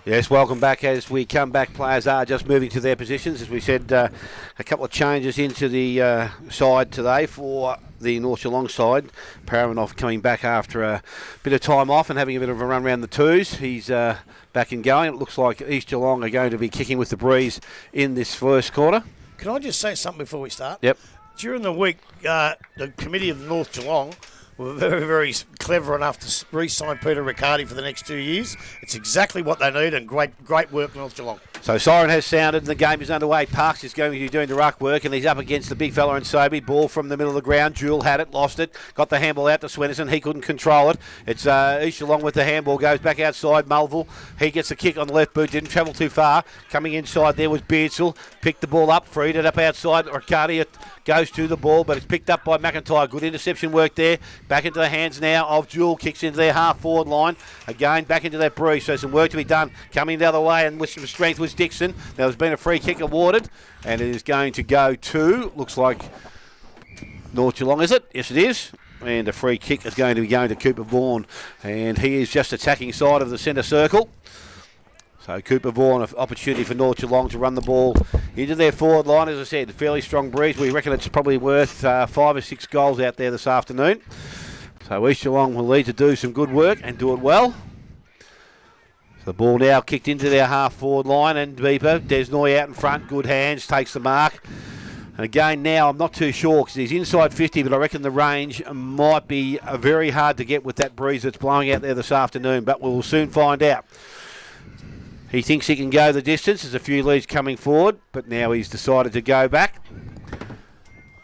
Yes, welcome back. As we come back, players are just moving to their positions. As we said, a couple of changes into the side today for the North Geelong side. Paramanoff coming back after a bit of time off and having a bit of a run around the twos. He's back and going. It looks like East Geelong are going to be kicking with the breeze in this first quarter. Can I just say something before we start? Yep. During the week, the committee of North Geelong were very, very clever enough to re-sign Peter Riccardi for the next 2 years. It's exactly what they need, and great work, North Geelong. So siren has sounded and the game is underway. Parks is going to be doing the ruck work and he's up against the big fella in Sobey. Ball from the middle of the ground. Jewel had it, lost it. Got the handball out to Swenson. He couldn't control it. It's East Geelong with the handball. Goes back outside. Mulville. He gets the kick on the left boot. Didn't travel too far. Coming inside there was Beardsell. Picked the ball up. Freed it up outside. Riccardi goes to the ball, but it's picked up by McIntyre. Good interception work there. Back into the hands now of Jewel. Kicks into their half-forward line. Again, back into that breeze. So some work to be done. Coming the other way and with some strength was Dixon. Now there's been a free kick awarded, and it is going to go to, looks like North Geelong, is it? Yes, it is. And a free kick is going to be going to Cooper Vaughan, and he is just attacking side of the centre circle. So Cooper Vaughan, an opportunity for North Geelong to run the ball into their forward line. As I said, fairly strong breeze. We reckon it's probably worth 5 or 6 goals out there this afternoon. So East Geelong will need to do some good work and do it well. The ball now kicked into their half-forward line, and Beeper, Desnoy out in front, good hands, takes the mark. And again now, I'm not too sure because he's inside 50, but I reckon the range might be very hard to get with that breeze that's blowing out there this afternoon, but we'll soon find out. He thinks he can go the distance. There's a few leads coming forward, but now he's decided to go back.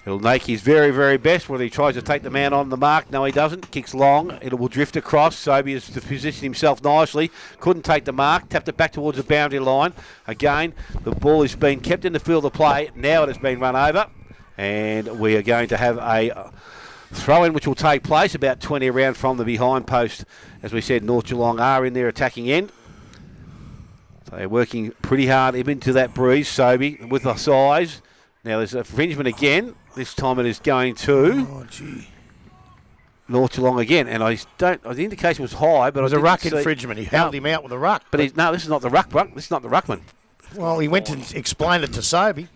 He'll make his very, very best when he tries to take the man on the mark. No, he doesn't. Kicks long. It will drift across. Sobey has positioned himself nicely. Couldn't take the mark. Tapped it back towards the boundary line. Again, the ball has been kept in the field of play. Now it has been run over. And we are going to have a throw-in which will take place about 20 around from the behind post. As we said, North Geelong are in their attacking end. So they're working pretty hard into that breeze. Sobey with the size. Now there's a infringement again. This time it is going to North Geelong again, and the indication was high, but it was a ruck infringement. He held him out with a ruck. But this is not the ruck. This is not the ruckman. Well, he went and explained it to Sobey.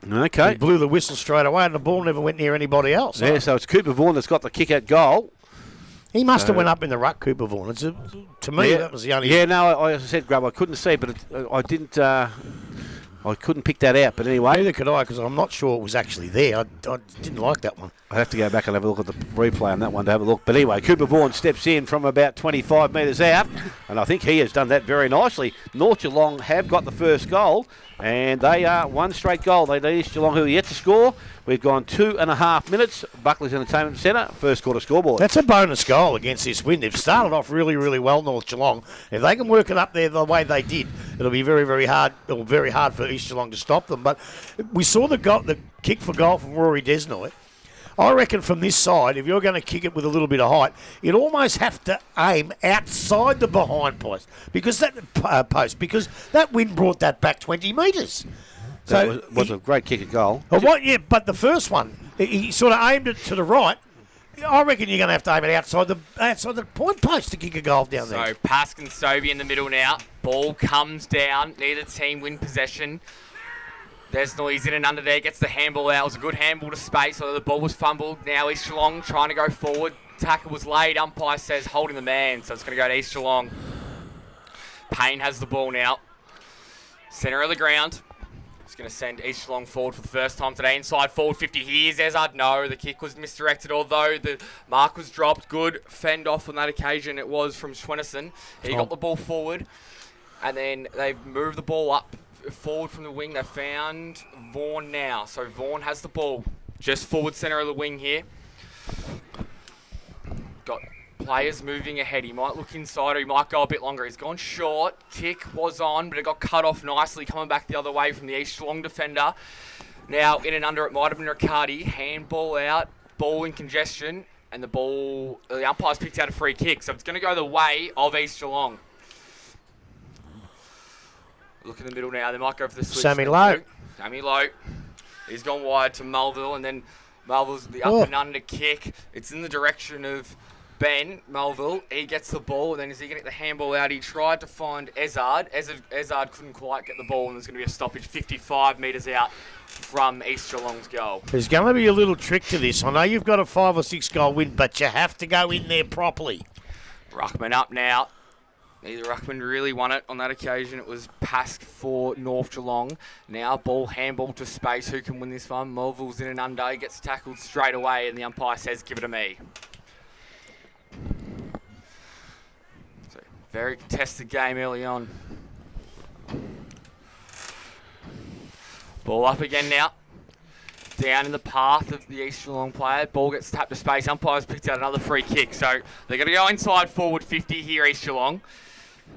Okay. He blew the whistle straight away, and the ball never went near anybody else. Yeah, so it's Cooper Vaughan that's got the kick at goal. He must have went up in the ruck, Cooper Vaughan. To me, that was the only. Yeah, no, as I said, Grub, I couldn't see, but I didn't. I couldn't pick that out, but anyway. Neither could I, because I'm not sure it was actually there. I didn't like that one. I have to go back and have a look at the replay on that one to have a look. But anyway, Cooper Vaughan steps in from about 25 metres out, and I think he has done that very nicely. North Geelong have got the first goal, and they are one straight goal. They lead East Geelong, who are yet to score. We've gone 2.5 minutes. Buckley's Entertainment Centre, first quarter scoreboard. That's a bonus goal against this win. They've started off really, really well, North Geelong. If they can work it up there the way they did, it'll be very, very hard. It'll be very hard for East Geelong to stop them. But we saw the kick for goal from Rory Desnoy. I reckon from this side, if you're going to kick it with a little bit of height, you'd almost have to aim outside the behind post because that wind brought that back 20 metres. So was a great kick at goal. But the first one, he sort of aimed it to the right. I reckon you're going to have to aim it outside the point post to kick a goal down there. So Pask and Sobey in the middle now. Ball comes down. Neither team win possession. There's noise in and under there. Gets the handball out. It was a good handball to space. So the ball was fumbled. Now East Geelong trying to go forward. Tackle was laid. Umpire says holding the man. So it's going to go to East Geelong. Payne has the ball now. Centre of the ground. He's going to send East Geelong forward for the first time today. Inside forward 50. Here's Ezard. No, the kick was misdirected, although the mark was dropped. Good fend off on that occasion. It was from Schwenison. He got the ball forward, and then they've moved the ball up forward from the wing. They found Vaughan now. So Vaughan has the ball just forward centre of the wing here. Got players moving ahead. He might look inside or he might go a bit longer. He's gone short. Kick was on, but it got cut off nicely coming back the other way from the East Geelong defender. Now in and under, it might have been Riccardi. Handball out, ball in congestion, and the umpire's picked out a free kick. So it's going to go the way of East Geelong. Look in the middle now. They might go for the switch. Sammy Lowe. He's gone wide to Mulville, and then Mulville's the up and under kick. It's in the direction of Ben Melville, he gets the ball, and then is he going to get the handball out? He tried to find Ezard. Ezard couldn't quite get the ball, and there's going to be a stoppage 55 metres out from East Geelong's goal. There's going to be a little trick to this. I know you've got a 5 or 6 goal win, but you have to go in there properly. Ruckman up now. Neither Ruckman really won it on that occasion. It was Pask for North Geelong. Now ball handball to space. Who can win this one? Melville's in and under. He gets tackled straight away, and the umpire says, give it to me. So, very contested game early on. Ball up again now. Down in the path of the East Geelong player. Ball gets tapped to space. Umpire's picked out another free kick. So they're going to go inside forward 50 here, East Geelong.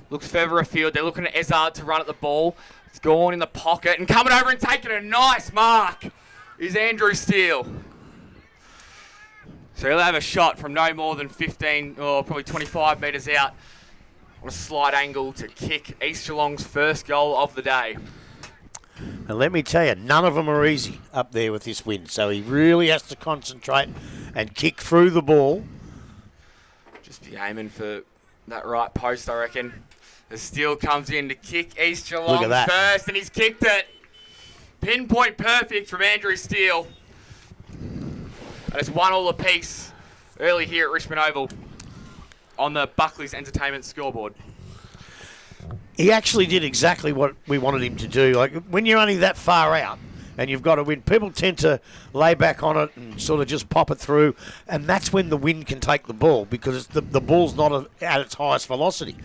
Looks further afield. They're looking at Ezard to run at the ball. It's gone in the pocket. And coming over and taking a nice mark is Andrew Steele. So he'll have a shot from no more than 15 or probably 25 metres out on a slight angle to kick East Geelong's first goal of the day. And let me tell you, none of them are easy up there with this win. So he really has to concentrate and kick through the ball. Just be aiming for that right post, I reckon. The Steele comes in to kick East Geelong first, and he's kicked it. Pinpoint perfect from Andrew Steele. And it's 1-1 apiece early here at Richmond Oval on the Buckley's Entertainment scoreboard. He actually did exactly what we wanted him to do. Like, when you're only that far out and you've got to win, people tend to lay back on it and sort of just pop it through, and that's when the wind can take the ball, because the ball's not at its highest velocity.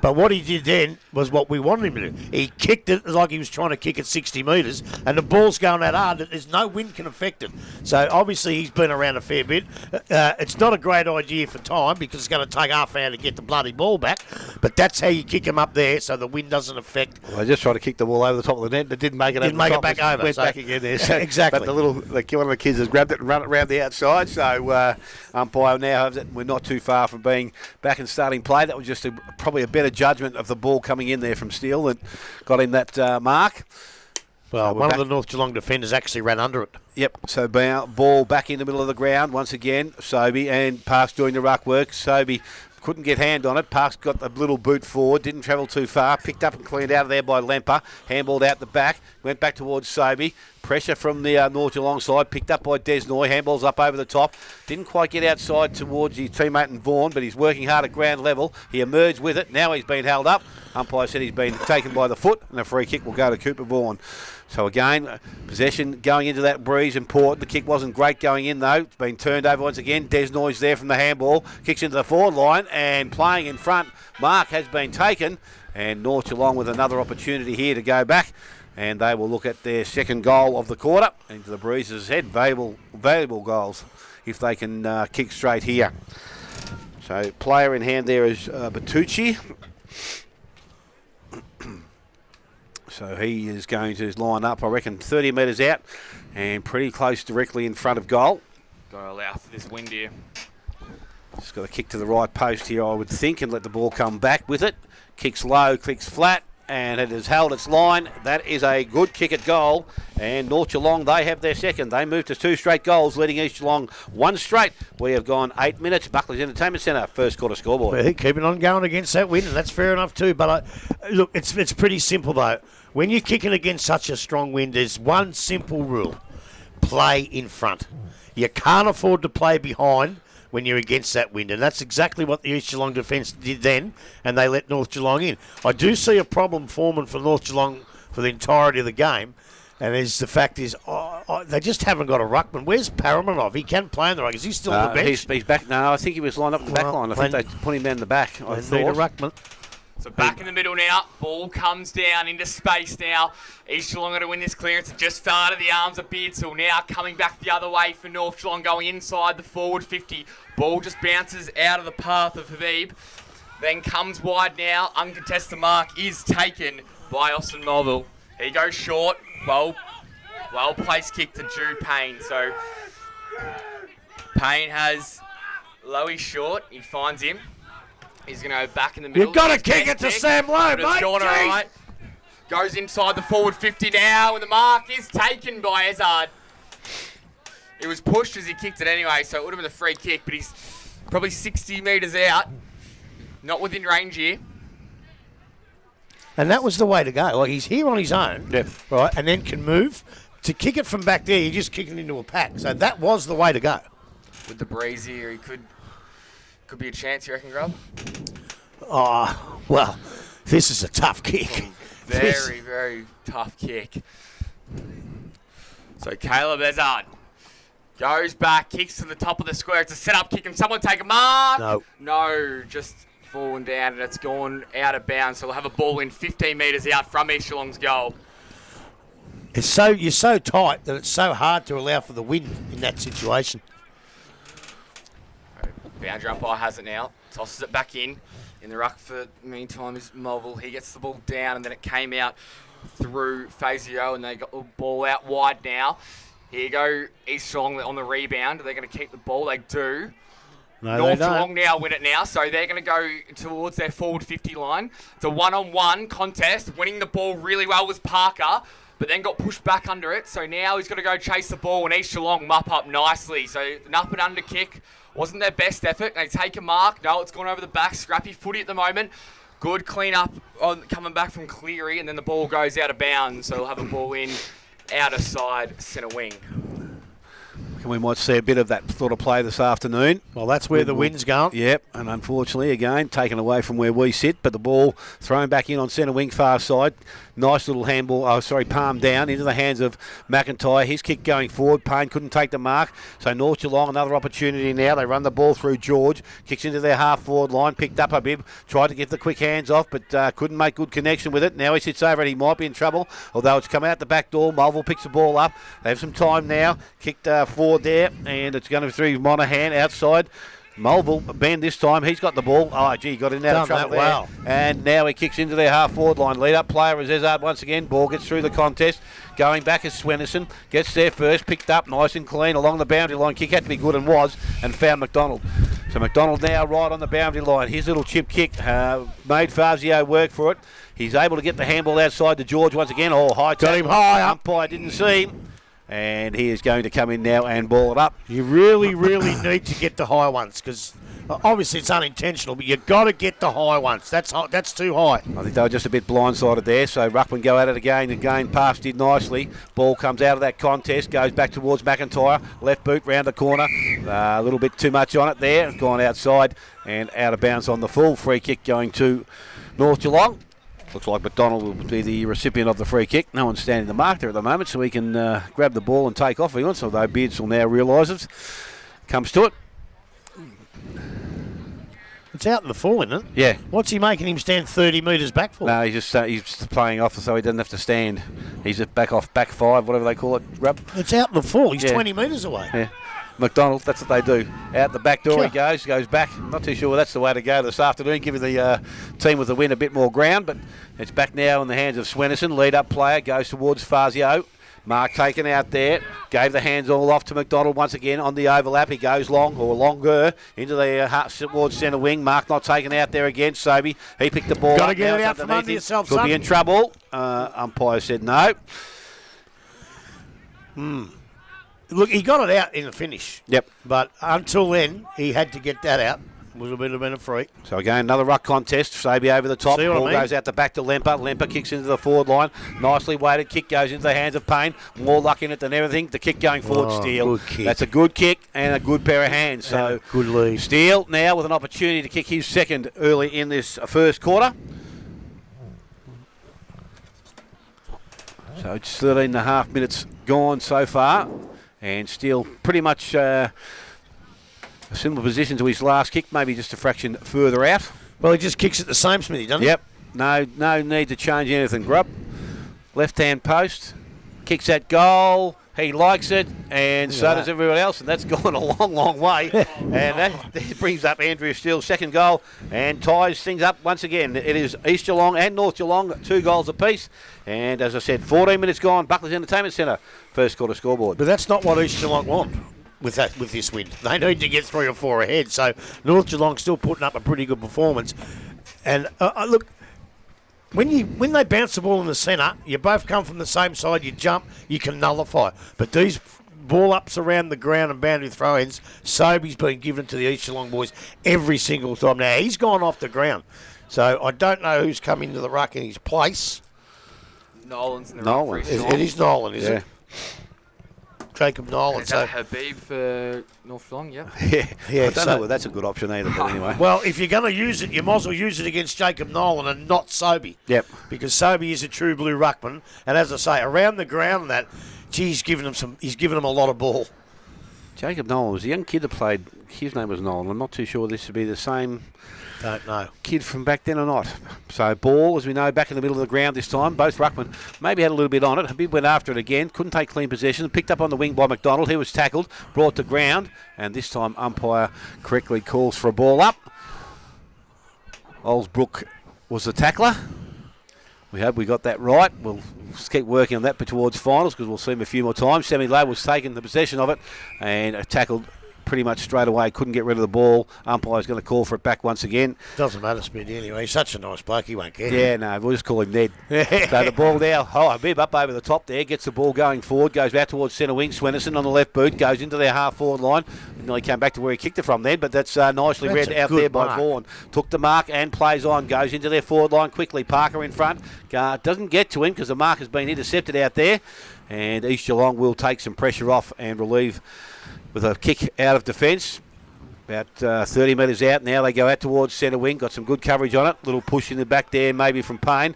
But what he did then was what we wanted him to do. He kicked it like he was trying to kick it 60 metres, and the ball's going that hard that there's no wind can affect it. So obviously he's been around a fair bit. It's not a great idea for time, because it's going to take half an hour to get the bloody ball back, but that's how you kick him up there so the wind doesn't affect. Well, I just tried to kick the ball over the top of the net. It didn't make it over the top. Back over. Went back again there. So, exactly. But one of the kids has grabbed it and run it around the outside. So umpire now has it. We're not too far from being back and starting play. That was just probably a better judgment of the ball coming in there from Steele that got him that mark. Well, one of the North Geelong defenders actually ran under it. Yep, so ball back in the middle of the ground once again. Sobey and Parks doing the ruck work. Sobey couldn't get hand on it. Parks got a little boot forward, didn't travel too far, picked up and cleaned out of there by Lemper, handballed out the back, went back towards Sobey. Pressure from the North Geelong side, picked up by Desnoy, handballs up over the top. Didn't quite get outside towards his teammate in Vaughan, but he's working hard at ground level. He emerged with it. Now he's been held up. Umpire said he's been taken by the foot, and a free kick will go to Cooper Vaughan. So again, possession going into that breeze important. The kick wasn't great going in though. It's been turned over once again. Desnoy's there from the handball. Kicks into the forward line and playing in front. Mark has been taken, and North Geelong with another opportunity here to go back. And they will look at their second goal of the quarter. Into the Breezes' head. Valuable goals if they can kick straight here. So player in hand there is Bertucci. So he is going to line up, I reckon, 30 metres out and pretty close directly in front of goal. Got to allow for this wind here. Just got to kick to the right post here, I would think, and let the ball come back with it. Kicks low, clicks flat, and it has held its line. That is a good kick at goal. And North Geelong, they have their second. They moved to 2 straight goals, leading East Geelong 1 straight. We have gone 8 minutes. Buckley's Entertainment Centre, first quarter scoreboard. Well, keeping on going against that win, and that's fair enough too. But look, it's pretty simple though. When you're kicking against such a strong wind, there's one simple rule: play in front. You can't afford to play behind when you're against that wind, and that's exactly what the East Geelong defence did then, and they let North Geelong in. I do see a problem forming for North Geelong for the entirety of the game, and the fact is they just haven't got a ruckman. Where's Paramanov? He can play in the ruck. Is he still on the bench? He's back. No, I think he was lined up in the back line. I think they put him down in the back. I need a ruckman. So back in the middle now. Ball comes down into space now. East Geelong going to win this clearance. It just fell out of the arms of Beardsall. Now coming back the other way for North Geelong, going inside the forward 50. Ball just bounces out of the path of Habib. Then comes wide now. Uncontested mark is taken by Austin Melville. He goes short. Well placed kick to Drew Payne. So Payne has Lowy short. He finds him. He's going to go back in the middle. You've got to kick it to Sam Lowe, mate. It's gone all right. Goes inside the forward 50 now, and the mark is taken by Ezard. It was pushed as he kicked it anyway, so it would have been a free kick, but he's probably 60 metres out. Not within range here. And that was the way to go. Like, he's here on his own, Yep. right, and then can move. To kick it from back there, you're just kicking into a pack. So that was the way to go. With the breeze here, he could be a chance, you reckon, Grub? Oh, well, this is a tough kick. Very, very tough kick. So Caleb Ezard goes back, kicks to the top of the square. It's a set-up kick. Can someone take a mark? No. No, just fallen down, and it's gone out of bounds. So we'll have a ball in 15 metres out from East Geelong's goal. You're so tight that it's so hard to allow for the wind in that situation. Boundary umpire has it now. Tosses it back in. In the ruck for the meantime is Melville. He gets the ball down, and then it came out through Fazio, and they got the ball out wide now. Here you go, East Geelong on the rebound. They're going to keep the ball. They do. No, North they don't. Geelong now win it now, so they're going to go towards their forward 50 line. It's a one-on-one contest. Winning the ball really well was Parker, but then got pushed back under it. So now he's got to go chase the ball, and East Geelong mop up nicely. So an up and under kick wasn't their best effort. They take a mark. No, it's gone over the back. Scrappy footy at the moment. Good clean up on coming back from Cleary, and then the ball goes out of bounds. So they'll have a ball in outer side centre wing. And we might see a bit of that sort of play this afternoon. Well, that's where the wind's going. Yep, and unfortunately, again, taken away from where we sit, but the ball thrown back in on centre wing far side. Nice little handball, palm down into the hands of McIntyre. His kick going forward. Payne couldn't take the mark. So North Geelong, another opportunity now. They run the ball through George. Kicks into their half-forward line. Picked up a bib. Tried to get the quick hands off, but couldn't make good connection with it. Now he sits over and he might be in trouble, although it's come out the back door. Mulville picks the ball up. They have some time now. Kicked forward there, and it's going to be through Monaghan outside. Mulville, Ben this time, he's got the ball. Oh, gee, got in out of trouble there. Well. And now he kicks into their half-forward line. Lead-up player is Ezard once again. Ball gets through the contest. Going back is Swenison. Gets there first, picked up nice and clean along the boundary line. Kick had to be good and was, and found McDonald. So McDonald now right on the boundary line. His little chip kick made Fazio work for it. He's able to get the handball outside to George once again. Oh, high Got him high up. Umpire didn't see him. And he is going to come in now and ball it up. You really, really need to get the high ones because obviously it's unintentional, but you've got to get the high ones. That's too high. I think they were just a bit blindsided there, so Ruckman go at it again. Again, pass did nicely. Ball comes out of that contest, goes back towards McIntyre. Left boot round the corner. A little bit too much on it there. Gone outside and out of bounds on the full. Free kick going to North Geelong. Looks like McDonald will be the recipient of the free kick. No one's standing the mark there at the moment, so he can grab the ball and take off if he wants, although Beards will now realise it. Comes to it. It's out in the full, isn't it? Yeah. What's he making him stand 30 metres back for? No, he's just playing off so he doesn't have to stand. He's at back off, back five, whatever they call it, Rub. It's out in the full. He's Yeah. 20 metres away. Yeah. McDonald, that's what they do. Out the back door he goes back. Not too sure that's the way to go this afternoon, giving the team with the win a bit more ground, but it's back now in the hands of Swenison. Lead-up player goes towards Fazio. Mark taken out there. Gave the hands all off to McDonald once again on the overlap. He goes long, or longer, into the towards centre wing. Mark not taken out there again. Sobe, he picked the ball up. Got to get now it it's out from underneath under him. yourself, Could son. be in trouble. Umpire said no. Look, he got it out in the finish. Yep. But until then, he had to get that out. Would have been a free. So again, another ruck contest. Sabi over the top. See what I Ball mean? goes out the back to Lemper. Lemper kicks into the forward line. Nicely weighted kick goes into the hands of Payne. More luck in it than everything. The kick going forward, Steele. Good kick. That's a good kick and a good pair of hands. So good lead. Steele now with an opportunity to kick his second early in this first quarter. So it's 13 and a half minutes gone so far. And Steele pretty much a similar position to his last kick, maybe just a fraction further out. Well, he just kicks it the same, Smithy, doesn't he? Yep. No need to change anything, Grub. Left-hand post. Kicks that goal. He likes it, and so does everyone else, and that's gone a long, long way. And that brings up Andrew Steele's second goal and ties things up once again. It is East Geelong and North Geelong, 2 goals apiece. And as I said, 14 minutes gone, Buckley's Entertainment Centre, first quarter scoreboard. But that's not what East Geelong want with this win. They need to get 3 or 4 ahead. So North Geelong still putting up a pretty good performance. And look, when they bounce the ball in the centre, you both come from the same side, you jump, you can nullify. But these ball ups around the ground and boundary throw-ins, Sobey's been given to the East Geelong boys every single time. Now, he's gone off the ground. So I don't know who's come into the ruck in his place. Nolan's in the Nolan. ruck for East Geelong. It is Nolan, is it? Jacob Nolan. Is that Habib for North Geelong? Yep. Yeah, I don't know whether that's a good option either, but anyway. Well, if you're going to use it, you might as well use it against Jacob Nolan and not Sobey. Yep. Because Sobey is a true blue ruckman, and as I say, around the ground, he's given them a lot of ball. Jacob Nolan was a young kid that played. His name was Nolan. I'm not too sure this would be the same Don't know. kid from back then or not. So ball, as we know, back in the middle of the ground this time. Both ruckmen maybe had a little bit on it. Habib went after it again. Couldn't take clean possession. Picked up on the wing by McDonald. He was tackled. Brought to ground. And this time umpire correctly calls for a ball up. Olsbrook was the tackler. We hope we got that right. We'll keep working on that towards finals because we'll see him a few more times. Sammy Lowe was taking the possession of it and tackled pretty much straight away. Couldn't get rid of the ball. Umpire's going to call for it back once again. Doesn't matter, Smitty, anyway. He's such a nice bloke, he won't care. Yeah, no, we'll just call him Ned. So the ball now, Habib up over the top there, gets the ball going forward, goes back towards centre wing. Swenson on the left boot, goes into their half-forward line. Nearly came back to where he kicked it from then, but that's nicely read out there by Vaughan. Took the mark and plays on, goes into their forward line quickly. Parker in front. Doesn't get to him because the mark has been intercepted out there. And East Geelong will take some pressure off and relieve with a kick out of defence. About 30 metres out now. They go out towards centre wing. Got some good coverage on it. Little push in the back there, maybe from Payne.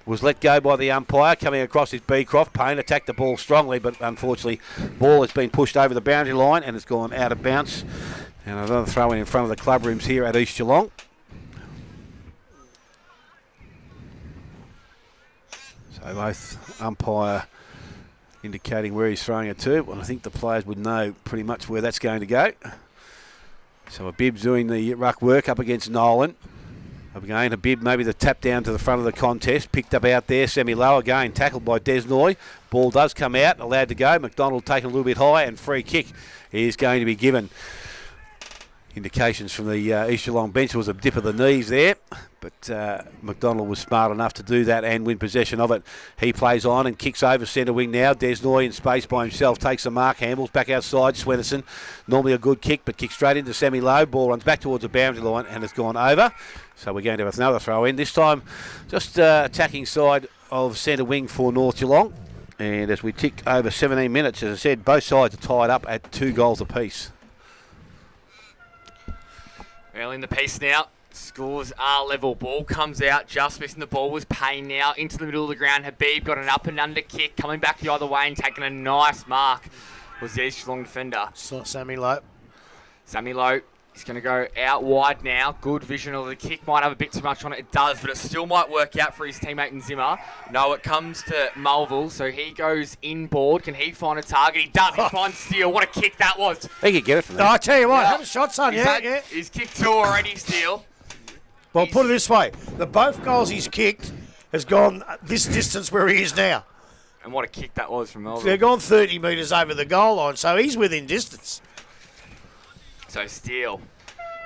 Was let go by the umpire. Coming across is Beecroft. Payne attacked the ball strongly, but unfortunately, ball has been pushed over the boundary line and it's gone out of bounds. And another throw in front of the club rooms here at East Geelong. So both umpire indicating where he's throwing it to. And I think the players would know pretty much where that's going to go. So Habib doing the ruck work up against Nolan. Again, Habib maybe the tap down to the front of the contest. Picked up out there, semi-low again, tackled by Desnoy. Ball does come out, allowed to go. McDonald taken a little bit high and free kick is going to be given. Indications from the East Geelong bench was a dip of the knees there, but McDonald was smart enough to do that and win possession of it. He plays on and kicks over centre wing now. Desnoy in space by himself, takes the mark, handles back outside. Swenson, normally a good kick, but kicks straight into semi-low. Ball runs back towards the boundary line and it's gone over. So we're going to have another throw in. This time just attacking side of centre wing for North Geelong. And as we tick over 17 minutes, as I said, both sides are tied up at 2 goals apiece. Early in the piece now. Scores are level. Ball comes out. Just missing the ball was Payne now. Into the middle of the ground. Habib got an up and under kick. Coming back the other way and taking a nice mark was the East Geelong defender. Sammy Lowe. Sammy Lowe. He's going to go out wide now. Good vision of the kick. Might have a bit too much on it. It does, but it still might work out for his teammate in Zimmer. No, it comes to Mulville, so he goes inboard. Can he find a target? He does. He finds Steele. What a kick that was. He could get it from there. No, I tell you what, have a shot, son. Yeah. He's kicked 2 already, Steele. Well, put it this way. Both goals he's kicked has gone this distance where he is now. And what a kick that was from Mulville. They've gone 30 metres over the goal line, so he's within distance. So Steele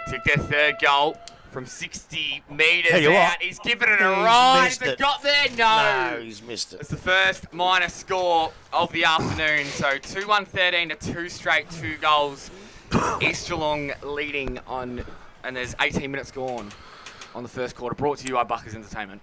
took their third goal from 60 metres out. He's given it a ride. Has it got there? No, he's missed it. It's the first minor score of the afternoon. So 2-1-13 to 2 straight 2 goals. East Geelong leading on, and there's 18 minutes gone on the first quarter. Brought to you by Buckers Entertainment.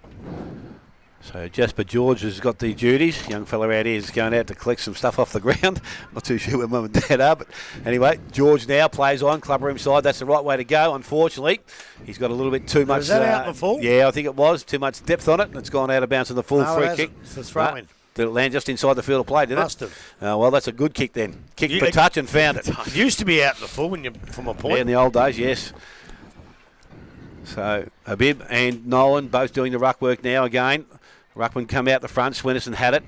So Jasper George has got the duties. Young fella out here is going out to collect some stuff off the ground. Not too sure where mum and dad are, but anyway, George now plays on, club room side. That's the right way to go. Unfortunately, he's got a little bit too much. Was that out in the full? Yeah, I think it was. Too much depth on it, and it's gone out of bounds in the full free kick. It's a throw in. Did it land just inside the field of play, did it? Must have. Well, that's a good kick then. Kicked for touch and found it. It used to be out in the full from a point. Yeah, in the old days, yes. So Habib and Nolan both doing the ruck work now again. Ruckman come out the front. Swenson had it.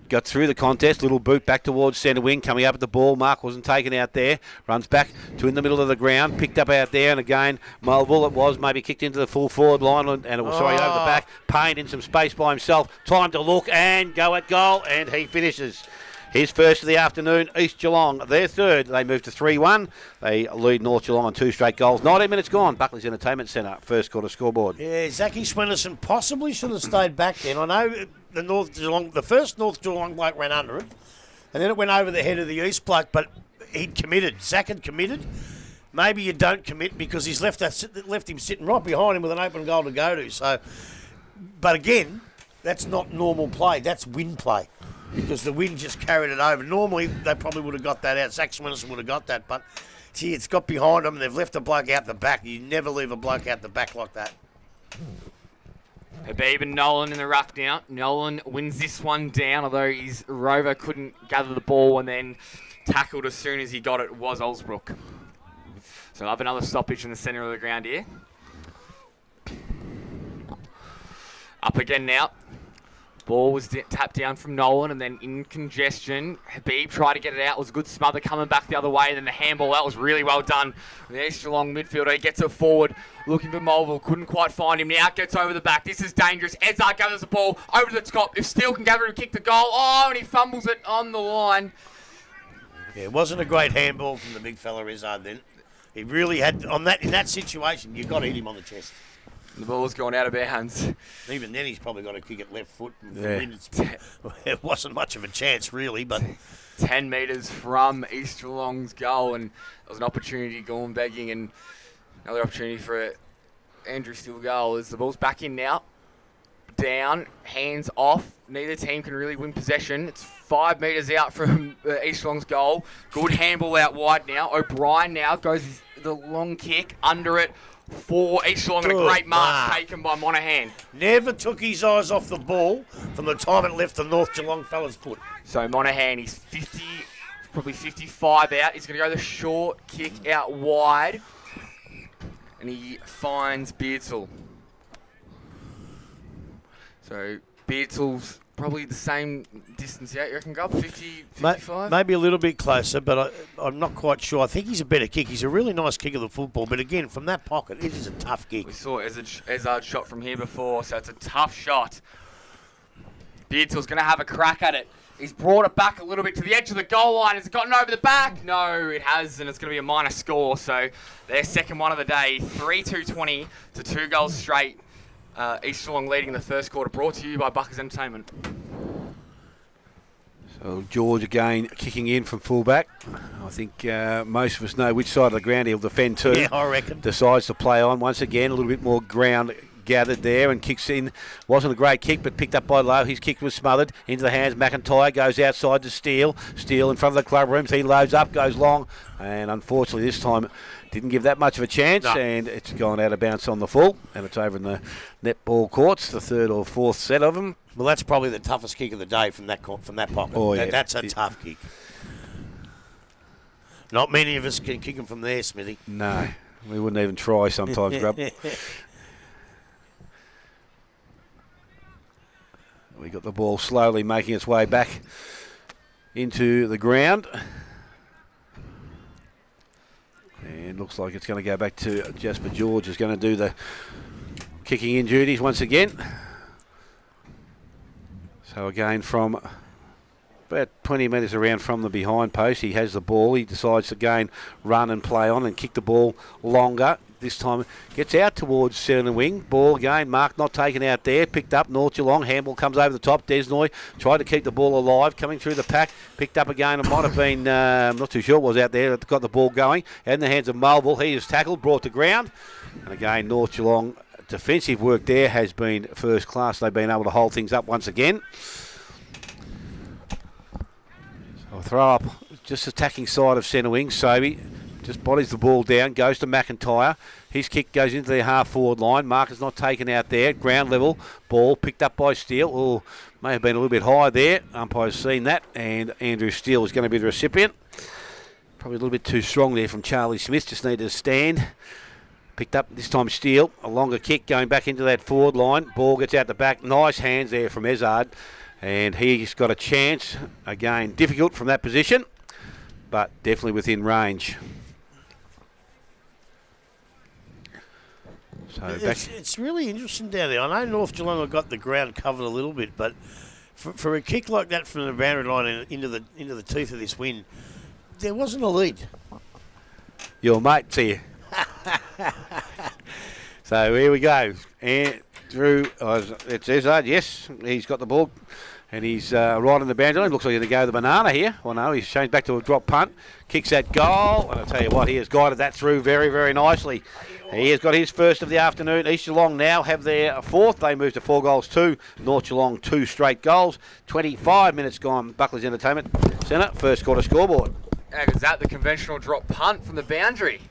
Got through the contest. Little boot back towards centre wing. Coming up at the ball. Mark wasn't taken out there. Runs back to in the middle of the ground. Picked up out there. And again, Mulville it was. Maybe kicked into the full forward line. And it was, over the back. Payne in some space by himself. Time to look and go at goal. And he finishes. His first of the afternoon, East Geelong, their third. They move to 3-1. They lead North Geelong on 2 straight goals. 19 minutes gone. Buckley's Entertainment Centre, first quarter scoreboard. Yeah, Zachy Swenson possibly should have stayed back then. I know the first North Geelong bloke ran under it. And then it went over the head of the East bloke, but he'd committed. Zach had committed. Maybe you don't commit because he's left him sitting right behind him with an open goal to go to. So, but again, that's not normal play. That's wind play because the wind just carried it over. Normally, they probably would have got that out. Zach Swinnerson would have got that, but see, it's got behind them. They've left a bloke out the back. You never leave a bloke out the back like that. Habib and Nolan in the ruck now. Nolan wins this one down, although his rover couldn't gather the ball and then tackled as soon as he got it was Olsbrook. So I'll have another stoppage in the centre of the ground here. Up again now. Ball was tapped down from Nolan and then in congestion. Habib tried to get it out. It was a good smother coming back the other way. And then the handball, that was really well done. The East Geelong midfielder, he gets it forward. Looking for Mulville. Couldn't quite find him. Now it gets over the back. This is dangerous. Edzard gathers the ball over to the top. If Steele can gather it and kick the goal. Oh, and he fumbles it on the line. Yeah, it wasn't a great handball from the big fella, Edzard, then. He really had, in that situation, you've got to hit him on the chest. The ball's gone out of bounds. Even then, he's probably got to kick it left foot. Yeah. It wasn't much of a chance, really, but 10 metres from East Geelong's goal, and there was an opportunity going begging, and another opportunity for Andrew Steele goal. As the ball's back in now, down, hands off. Neither team can really win possession. It's 5 metres out from East Geelong's goal. Good handball out wide now. O'Brien now goes the long kick under it for East Geelong, and a great mark taken by Monaghan. Never took his eyes off the ball from the time it left the North Geelong fella's foot. So Monaghan, he's 50, probably 55 out. He's going to go the short kick out wide, and he finds Beardsall. So Beardsall's probably the same distance out, you reckon, Gub? 50, 55? Maybe a little bit closer, but I'm not quite sure. I think he's a better kick. He's a really nice kick of the football, but again, from that pocket, it is a tough kick. We saw Edzard shot from here before, so it's a tough shot. Beardsall's going to have a crack at it. He's brought it back a little bit to the edge of the goal line. Has it gotten over the back? No, it has, and it's going to be a minor score. So their second one of the day, 3-2-20 to 2 goals straight. East Geelong leading the first quarter, brought to you by Buckers Entertainment. So George again kicking in from fullback. I think most of us know which side of the ground he'll defend to. Yeah, I reckon. Decides to play on once again, a little bit more ground gathered there and kicks in. Wasn't a great kick, but picked up by Lowe. His kick was smothered into the hands. McIntyre goes outside to Steele. Steele in front of the club rooms. He loads up, goes long, and unfortunately this time didn't give that much of a chance, and it's gone out of bounds on the full, and it's over in the netball courts, the third or fourth set of them. Well, that's probably the toughest kick of the day from that pocket. Oh, yeah. That's a tough kick. Not many of us can kick them from there, Smithy. No, we wouldn't even try sometimes, Grub. We got the ball slowly making its way back into the ground. And looks like it's going to go back to Jasper George, who's going to do the kicking in duties once again. So again, from about 20 metres around from the behind post, he has the ball. He decides to again run and play on and kick the ball longer. This time gets out towards centre wing. Ball again, Mark not taken out there. Picked up North Geelong. Handball comes over the top. Desnoy tried to keep the ball alive. Coming through the pack. Picked up again. It might have been, I'm not too sure it was out there. It got the ball going. In the hands of Mulville. He is tackled, brought to ground. And again, North Geelong defensive work there has been first class. They've been able to hold things up once again. So I'll throw up just attacking side of centre wing. Sobey just bodies the ball down, goes to McIntyre. His kick goes into the half-forward line. Marker's not taken out there. Ground level. Ball picked up by Steele. Oh, may have been a little bit high there. Umpire's seen that. And Andrew Steele is going to be the recipient. Probably a little bit too strong there from Charlie Smith. Just needed to stand. Picked up this time Steele. A longer kick going back into that forward line. Ball gets out the back. Nice hands there from Edzard. And he's got a chance. Again, difficult from that position, but definitely within range. So it's really interesting down there. I know North Geelong have got the ground covered a little bit, but for a kick like that from the boundary line and into the teeth of this wind, there wasn't a lead. Your mate's here. So here we go. And through, it's Edzard, yes, he's got the ball. And he's right on the boundary line. Looks like he's going to go the banana here. Well, no, he's changed back to a drop punt. Kicks that goal. And I'll tell you what, he has guided that through very, very nicely. He has got his first of the afternoon. East Geelong now have their fourth. They move to 4-2. North Geelong 2 straight goals. 25 minutes gone. Buckley's Entertainment Centre. First quarter scoreboard. And is that the conventional drop punt from the boundary?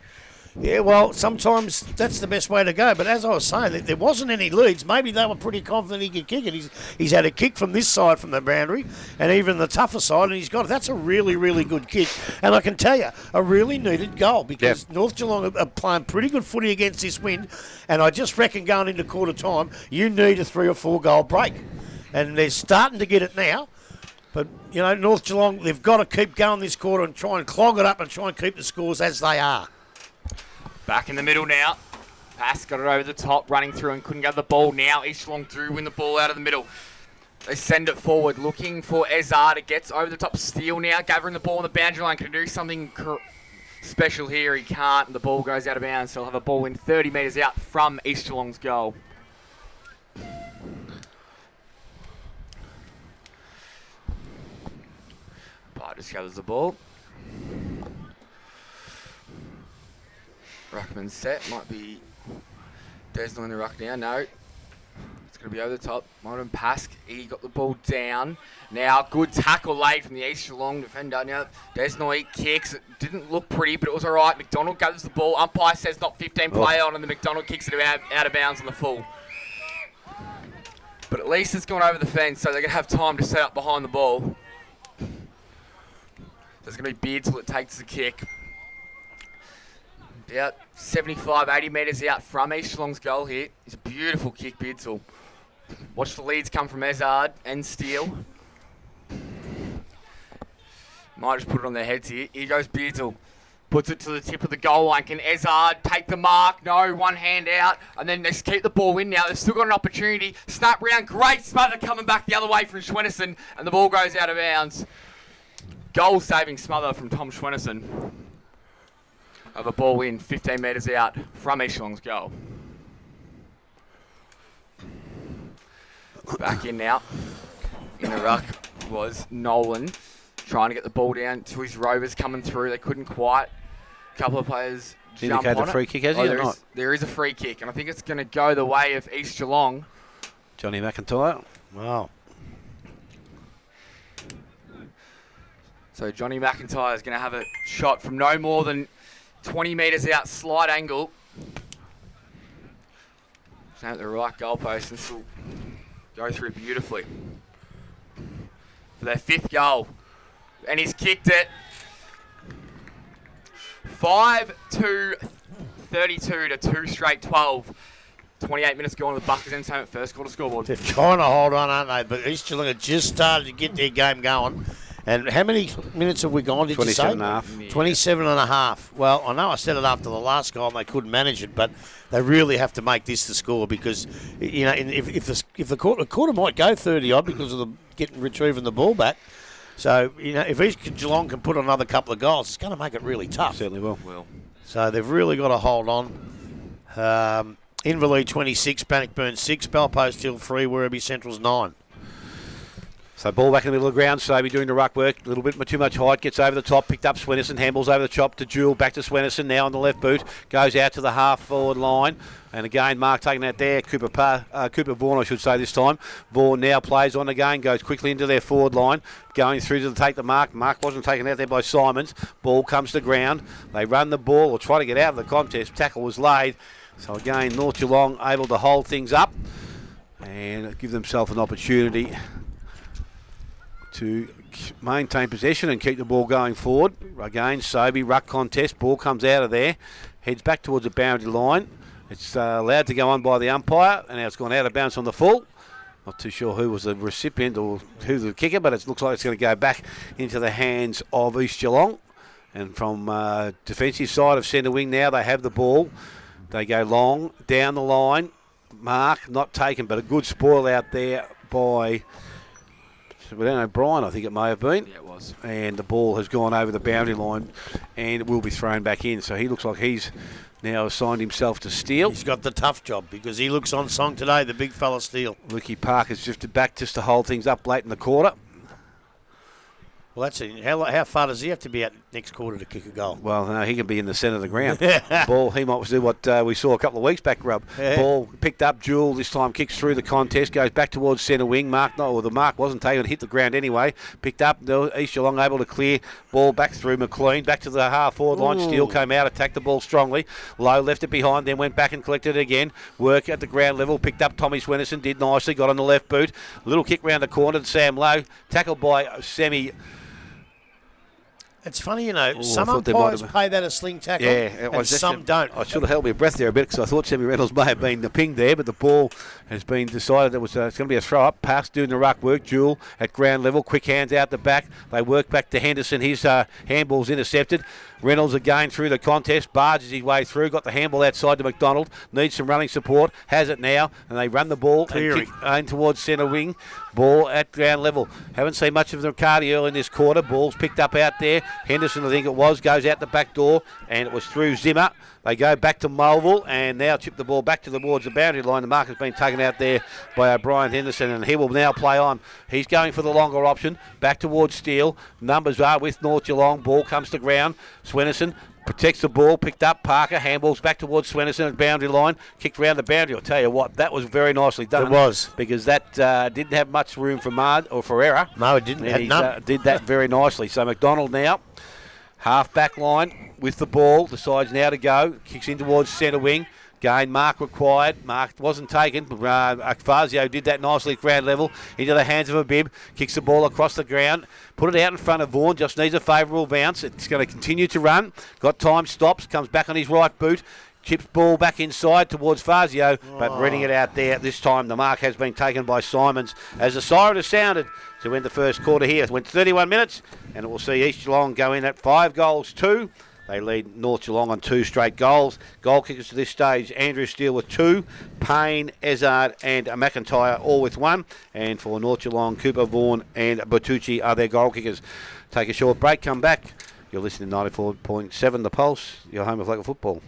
Yeah, well, sometimes that's the best way to go. But as I was saying, there wasn't any leads. Maybe they were pretty confident he could kick it. He's had a kick from this side from the boundary and even the tougher side, and he's got it. That's a really, really good kick. And I can tell you, a really needed goal because North Geelong are playing pretty good footy against this wind. And I just reckon going into quarter time, you need a 3 or 4 goal break. And they're starting to get it now. But, you know, North Geelong, they've got to keep going this quarter and try and clog it up and try and keep the scores as they are. Back in the middle now. Pass got it over the top, running through and couldn't get the ball. Now East Geelong do win the ball out of the middle. They send it forward, looking for Ezard. It gets over the top. Steele now, gathering the ball on the boundary line. Can he do something special here? He can't. And the ball goes out of bounds. So he'll have a ball in 30 metres out from East Geelong's goal. Bar just gathers the ball. Ruckman's set, might be Desnell in the ruck now, no. It's going to be over the top. Modern Pask, he got the ball down. Now, good tackle laid from the East Geelong defender. Now, Desnell kicks. It didn't look pretty, but it was all right. McDonald gathers the ball. Umpire says not 15 play on, and the McDonald kicks it out of bounds on the full. But at least it's gone over the fence, so they're going to have time to set up behind the ball. There's going to be Beard till it takes the kick. About 75, 80 metres out from East Geelong's goal here. It's a beautiful kick, Beardsall. Watch the leads come from Ezard and Steele. Might just put it on their heads here. Here goes Beardsall. Puts it to the tip of the goal line. Can Ezard take the mark? No, one hand out. And then they just keep the ball in now. They've still got an opportunity. Snap round. Great smother coming back the other way from Schwenneson. And the ball goes out of bounds. Goal-saving smother from Tom Schwenneson. Of a ball in 15 metres out from East Geelong's goal. Back in now. In the ruck was Nolan trying to get the ball down to his Rovers coming through. They couldn't quite. A couple of players jump on indicated a free kick, has he, or not? There is a free kick, and I think it's going to go the way of East Geelong. Johnny McIntyre. Wow. So Johnny McIntyre is going to have a shot from no more than 20 metres out, slight angle. Stand at the right goalpost, and this will go through beautifully for their 5th goal. And he's kicked it. 5-2, 32 to 2 straight 12. 28 minutes gone to the Buckers Entertainment first quarter scoreboard. They're trying to hold on, aren't they? But East Geelong have just started to get their game going. And how many minutes have we gone, did you say? 27 and a half. Yeah. 27 and a half. Well, I know I said it after the last goal and they couldn't manage it, but they really have to make this the score because, you know, if the quarter might go 30-odd because of the retrieving the ball back. So, you know, if East Geelong can put on another couple of goals, it's going to make it really tough. Certainly will. So they've really got to hold on. Inverleigh 26, Bannockburn 6, Bellpost Hill 3, Werribee Central's 9. So ball back in the middle of the ground. Sobey doing the ruck work. A little bit too much height. Gets over the top. Picked up Swenneson. Handballs over the top to Jewell. Back to Swenneson now on the left boot. Goes out to the half forward line. And again, Mark taking that there. Cooper Vaughan, I should say this time. Vaughan now plays on again. Goes quickly into their forward line. Going through to take the mark. Mark wasn't taken out there by Simons. Ball comes to ground. They run the ball or try to get out of the contest. Tackle was laid. So again, North Geelong able to hold things up and give themselves an opportunity to maintain possession and keep the ball going forward. Again, Sobey, ruck contest. Ball comes out of there. Heads back towards the boundary line. It's allowed to go on by the umpire, and now it's gone out of bounds on the full. Not too sure who was the recipient or who the kicker, but it looks like it's going to go back into the hands of East Geelong. And from defensive side of centre wing now, they have the ball. They go long, down the line. Mark, not taken, but a good spoil out there by Without O'Brien, I think it may have been. Yeah, it was. And the ball has gone over the boundary line and it will be thrown back in. So he looks like he's now assigned himself to Steele. He's got the tough job because he looks on song today, the big fella Steele. Ricky Park has drifted back just to hold things up late in the quarter. Well, that's it. How far does he have to be at next quarter to kick a goal? Well, no, he can be in the centre of the ground. Ball, he might do what we saw a couple of weeks back, Rub. Yeah. Ball picked up, Jewel this time kicks through the contest, goes back towards centre wing. The mark wasn't taken, hit the ground anyway. Picked up, East Geelong able to clear. Ball back through McLean, back to the half-forward line. Steele came out, attacked the ball strongly. Low left it behind, then went back and collected it again. Work at the ground level, picked up Tommy Swenison, did nicely, got on the left boot. Little kick round the corner to Sam Lowe, tackled by Semi. It's funny, you know, Ooh, some I thought they might umpires have- pay that a sling tackle, Yeah, and some don't. I should have held my breath there a bit because I thought Sammy Reynolds may have been the ping there, but the ball has been decided that it's going to be a throw up. Pass doing the ruck work. Jewel at ground level. Quick hands out the back. They work back to Henderson. His handball's intercepted. Reynolds again through the contest. Barges his way through. Got the handball outside to McDonald. Needs some running support. Has it now. And they run the ball Clearing. and kick in towards centre wing. Ball at ground level. Haven't seen much of the McCarty early in this quarter. Ball's picked up out there. Henderson, I think it was, goes out the back door. And it was through Zimmer. They go back to Mulville and now chip the ball back towards the boundary line. The mark has been taken out there by O'Brien Henderson and he will now play on. He's going for the longer option. Back towards Steele. Numbers are with North Geelong. Ball comes to ground. Swenison protects the ball, picked up Parker, handballs back towards Swenison at boundary line, kicked round the boundary. I'll tell you what, that was very nicely done. It was. Because that didn't have much room for Mard or for error. No, it didn't. And Had he none. did that very nicely. So McDonald now, half back line with the ball, decides now to go, kicks in towards centre wing. Gain mark required. Mark wasn't taken. Fazio did that nicely at ground level. Into the hands of a bib. Kicks the ball across the ground. Put it out in front of Vaughan. Just needs a favourable bounce. It's going to continue to run. Got time. Stops. Comes back on his right boot. Chips ball back inside towards Fazio. But reading it out there. This time the mark has been taken by Simons. As the siren has sounded to end the first quarter here. It went 31 minutes. And it will see East Geelong go in at 5-2. They lead North Geelong on 2 straight goals. Goal kickers to this stage, Andrew Steele with 2, Payne, Ezard and McIntyre all with 1. And for North Geelong, Cooper, Vaughan and Bertucci are their goal kickers. Take a short break, come back. You're listening to 94.7 The Pulse, your home of local football.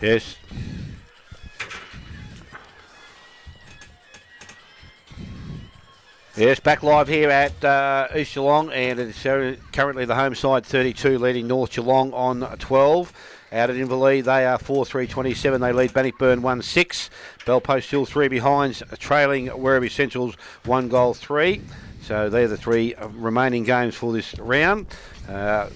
Yes. Yes, back live here at East Geelong, and it's currently the home side 32 leading North Geelong on 12. Out at Inverleigh, they are 4-3-27. They lead Bannockburn 1-6. Bellpost still 3 behinds, trailing Werribee Central's 1-3. So they're the 3 remaining games for this round.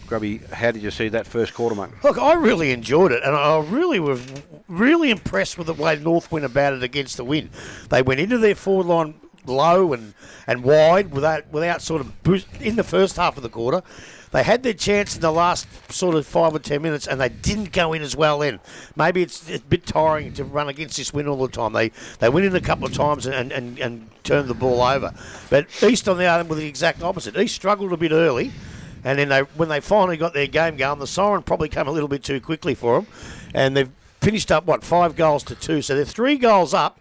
Grubby, how did you see that first quarter, mate? Look, I really enjoyed it, and I really was really impressed with the way North went about it against the wind. They went into their forward line low and wide without sort of boost in the first half of the quarter. They had their chance in the last sort of 5 or 10 minutes, and they didn't go in as well then. Maybe it's a bit tiring to run against this wind all the time. They went in a couple of times and turned the ball over. But East, on the other hand, were the exact opposite. East struggled a bit early, and then when they finally got their game going, the siren probably came a little bit too quickly for them, and they've finished up, 5-2. So they're 3 goals up,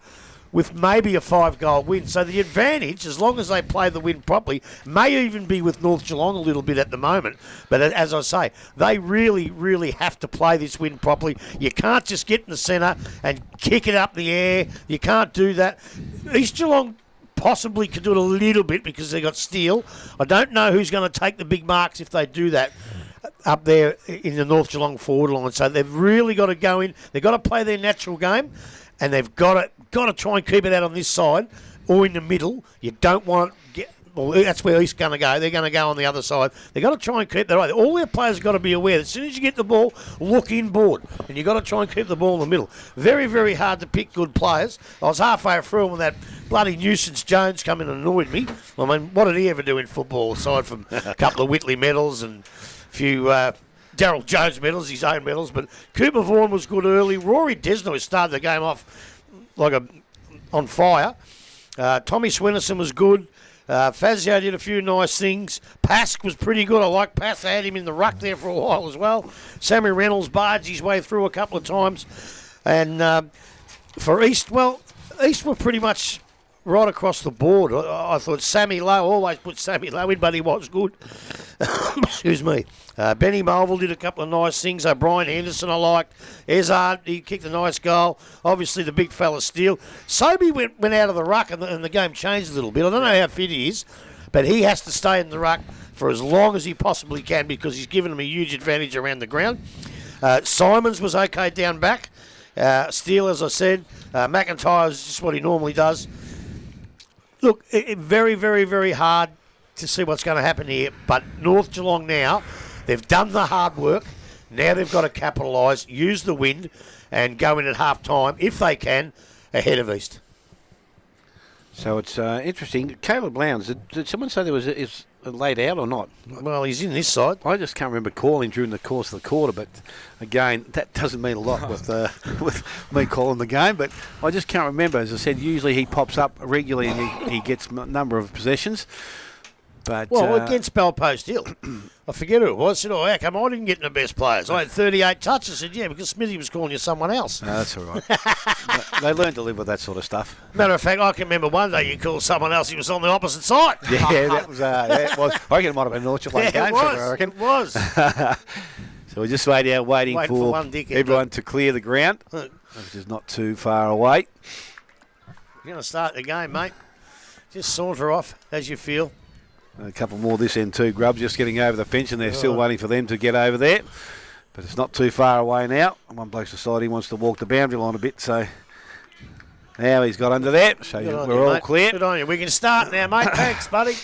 with maybe a 5-goal win. So the advantage, as long as they play the win properly, may even be with North Geelong a little bit at the moment. But as I say, they really, really have to play this win properly. You can't just get in the centre and kick it up the air. You can't do that. East Geelong possibly could do it a little bit because they got Steele. I don't know who's going to take the big marks if they do that up there in the North Geelong forward line. So they've really got to go in. They've got to play their natural game, and they've got to try and keep it out on this side or in the middle. You don't want to get. Well, that's where East's going to go. They're going to go on the other side. They've got to try and keep that right. All their players have got to be aware that as soon as you get the ball, look inboard. And you've got to try and keep the ball in the middle. Very, very hard to pick good players. I was halfway through when that bloody nuisance Jones come in and annoyed me. I mean, what did he ever do in football aside from a couple of Whitley medals and a few Daryl Jones medals, his own medals? But Cooper Vaughan was good early. Rory Desnoy started the game off on fire. Tommy Swinnison was good. Fazio did a few nice things. Pask was pretty good. I like Pask. I had him in the ruck there for a while as well. Sammy Reynolds barged his way through a couple of times. And for East, East were pretty much right across the board. I thought Sammy Lowe, always put Sammy Lowe in, but he was good. Excuse me. Benny Mulville did a couple of nice things. Brian Henderson I liked. Ezard, he kicked a nice goal. Obviously the big fella Steele. Sobey went out of the ruck and the game changed a little bit. I don't know how fit he is, but he has to stay in the ruck for as long as he possibly can because he's given them a huge advantage around the ground. Simons was okay down back. Steele, as I said. McIntyre is just what he normally does. Look, very, very, very hard to see what's going to happen here, but North Geelong now, they've done the hard work. Now they've got to capitalise, use the wind, and go in at half time, if they can, ahead of East. So it's interesting. Caleb Lowndes, did someone say is laid out or not? Well, he's in this side. I just can't remember calling during the course of the quarter, but again, that doesn't mean a lot with me calling the game, but I just can't remember. As I said, usually he pops up regularly and he gets a number of possessions. But, against Bellpost Hill. I forget who it was. I said, how come I didn't get in the best players? I had 38 touches. I said, yeah, because Smithy was calling you someone else. No, that's all right. They learn to live with that sort of stuff. Matter of fact, I can remember one day you called someone else. He was on the opposite side. Yeah, that was. It was. I reckon it might have been an Orchard Lane game. I reckon It was. So we're just waiting for everyone to clear the ground, which is not too far away. You're going to start the game, mate. Just saunter off as you feel. A couple more this end too, Grubbs, just getting over the fence, and they're still waiting for them to get over there. But it's not too far away now. One bloke's decided he wants to walk the boundary line a bit, so now he's got under there. So we're all clear. Good on you. We can start now, mate. Thanks, buddy.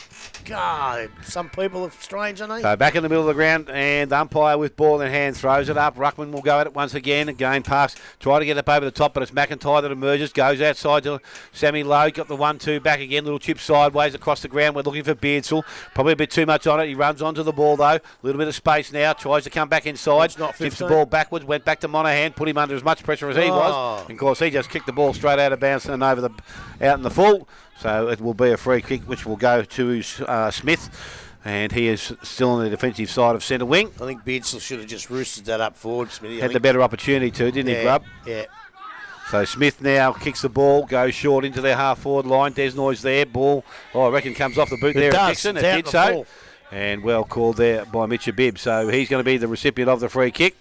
God, some people are strange, aren't they? So back in the middle of the ground, and the umpire with ball in hand throws it up. Ruckman will go at it once again. Again, pass. Try to get up over the top, but it's McIntyre that emerges. Goes outside to Sammy Lowe. Got the 1-2 back again. Little chip sideways across the ground. We're looking for Beardsall. Probably a bit too much on it. He runs onto the ball, though. A little bit of space now. Tries to come back inside. Tips the ball backwards. Went back to Monaghan. Put him under as much pressure as he was. And, of course, he just kicked the ball straight out of bounds and out in the full. So it will be a free kick, which will go to Smith, and he is still on the defensive side of centre wing. I think Beardsall should have just roosted that up forward, Smithy. Had the better opportunity to, didn't he, Grubb? Yeah. So Smith now kicks the ball, goes short into their half-forward line. Desnoy's there. Ball, I reckon, comes off the boot there at Dixon. It did so. And well called there by Mitchell Bibb. So he's going to be the recipient of the free kick.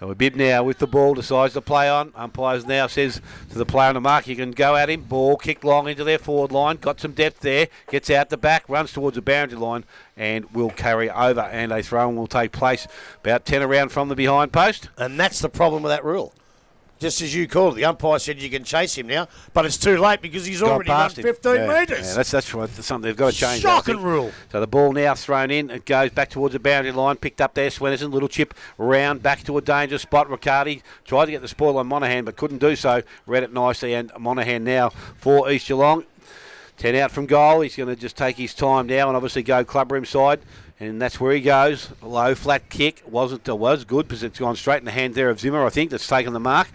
So a bib now with the ball, decides to play on. Umpires now says to the player on the mark, you can go at him. Ball kicked long into their forward line. Got some depth there. Gets out the back, runs towards the boundary line and will carry over. And a throw-in will take place about 10 around from the behind post. And that's the problem with that rule. Just as you called it, the umpire said you can chase him now, but it's too late because he's already run 15 metres. Yeah, that's something they've got to change. Shocking rule. So the ball now thrown in. It goes back towards the boundary line. Picked up there, Swenson. Little chip round back to a dangerous spot. Riccardi tried to get the spoil on Monaghan, but couldn't do so. Read it nicely, and Monaghan now for East Geelong. 10 out from goal. He's going to just take his time now and obviously go clubroom side. And that's where he goes. A low, flat kick. Was good because it's gone straight in the hand there of Zimmer, I think, that's taken the mark.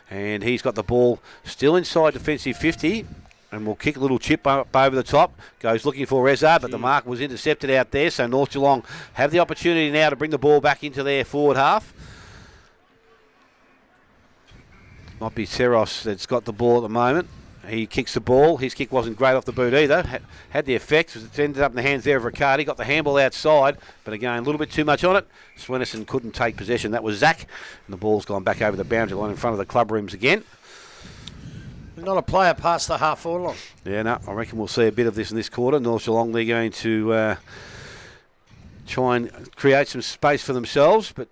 And he's got the ball still inside defensive 50. And will kick a little chip up over the top. Goes looking for Rezard, but the mark was intercepted out there. So North Geelong have the opportunity now to bring the ball back into their forward half. Might be Seros that's got the ball at the moment. He kicks the ball. His kick wasn't great off the boot either. Had the effect. It ended up in the hands there of Riccardi. Got the handball outside, but again, a little bit too much on it. Swenson couldn't take possession. That was Zach. And the ball's gone back over the boundary line in front of the club rooms again. Not a player past the half-forward line. Yeah, no, I reckon we'll see a bit of this in this quarter. North Geelong, they're going to try and create some space for themselves, but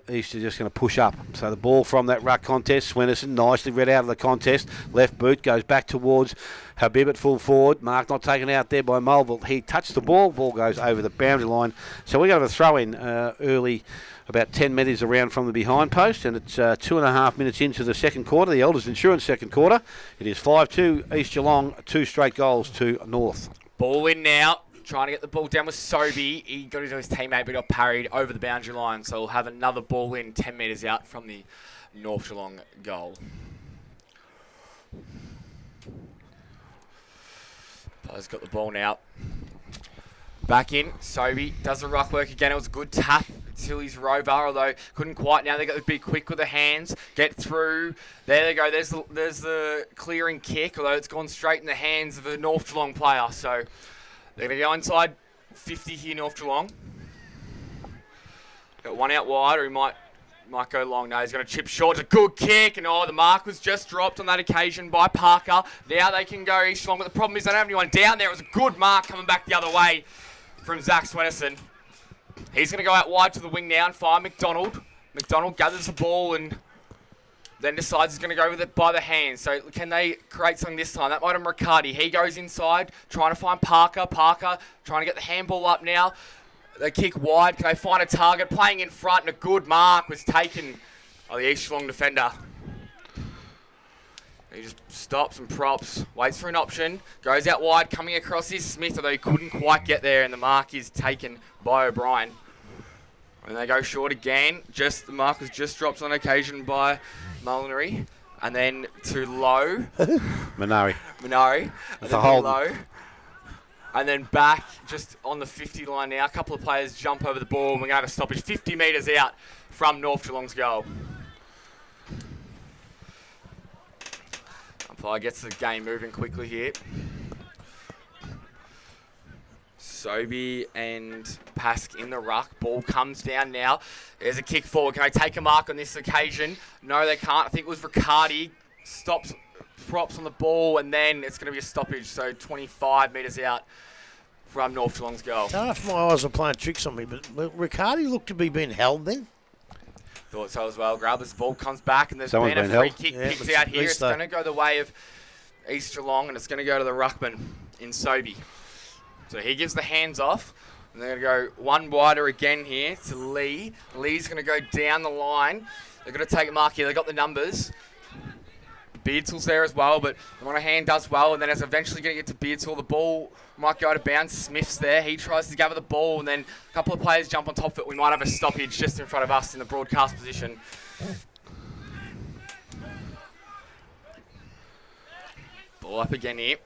East are just going to push up. So the ball from that ruck contest, Swenson nicely read out of the contest. Left boot goes back towards Habib at full forward. Mark not taken out there by Mulville. He touched the ball. Ball goes over the boundary line. So we're going to have a throw in early, about 10 metres around from the behind post, and it's 2.5 minutes into the second quarter, the Elders Insurance second quarter. It is 5-2 East Geelong, 2 straight goals to North. Ball in now. Trying to get the ball down with Sobey. He got into his teammate, but got parried over the boundary line. So we'll have another ball in 10 metres out from the North Geelong goal. Player's got the ball now. Back in. Sobey does the ruck work again. It was a good tap to his rover, although couldn't quite. Now they got to be quick with the hands. Get through. There they go. There's the clearing kick, although it's gone straight in the hands of a North Geelong player. So they're going to go inside 50 here, North Geelong. Got one out wide, or he might go long. No, he's going to chip short. It's a good kick, and the mark was just dropped on that occasion by Parker. Now they can go East Geelong, but the problem is they don't have anyone down there. It was a good mark coming back the other way from Zach Swenson. He's going to go out wide to the wing now and find McDonald. McDonald gathers the ball and then decides he's going to go with it by the hands. So can they create something this time? That might have been Riccardi. He goes inside, trying to find Parker. Parker trying to get the handball up now. They kick wide. Can they find a target? Playing in front, and a good mark was taken by the East Geelong defender. He just stops and props, waits for an option, goes out wide, coming across is Smith, although he couldn't quite get there, and the mark is taken by O'Brien. And they go short again. The mark was just dropped on occasion by Molinary, and then to Lowe. Minari. That's a hold. Lowe. And then back just on the 50 line now. A couple of players jump over the ball, and we're going to have a stoppage 50 metres out from North Geelong's goal. Umpire gets the game moving quickly here. Sobey and Pask in the ruck. Ball comes down now. There's a kick forward. Can they take a mark on this occasion? No, they can't. I think it was Riccardi. Stops, props on the ball, and then it's going to be a stoppage. So 25 metres out from North Geelong's goal. I don't know if my eyes are playing tricks on me, but Riccardi looked to be being held then. Thought so as well. Grabber's ball comes back, and there's Someone's been a free kick Yeah, picked out here. It's going to go the way of East Geelong, and it's going to go to the ruckman in Sobey. So he gives the hands off, and they're going to go one wider again here to Lee. Lee's going to go down the line. They're going to take a mark here. They've got the numbers. Beardsl's there as well, but Monaghan does well, and then it's eventually going to get to Beardsall. The ball might go to bounds. Smith's there. He tries to gather the ball, and then a couple of players jump on top of it. We might have a stoppage just in front of us in the broadcast position. Ball up again here.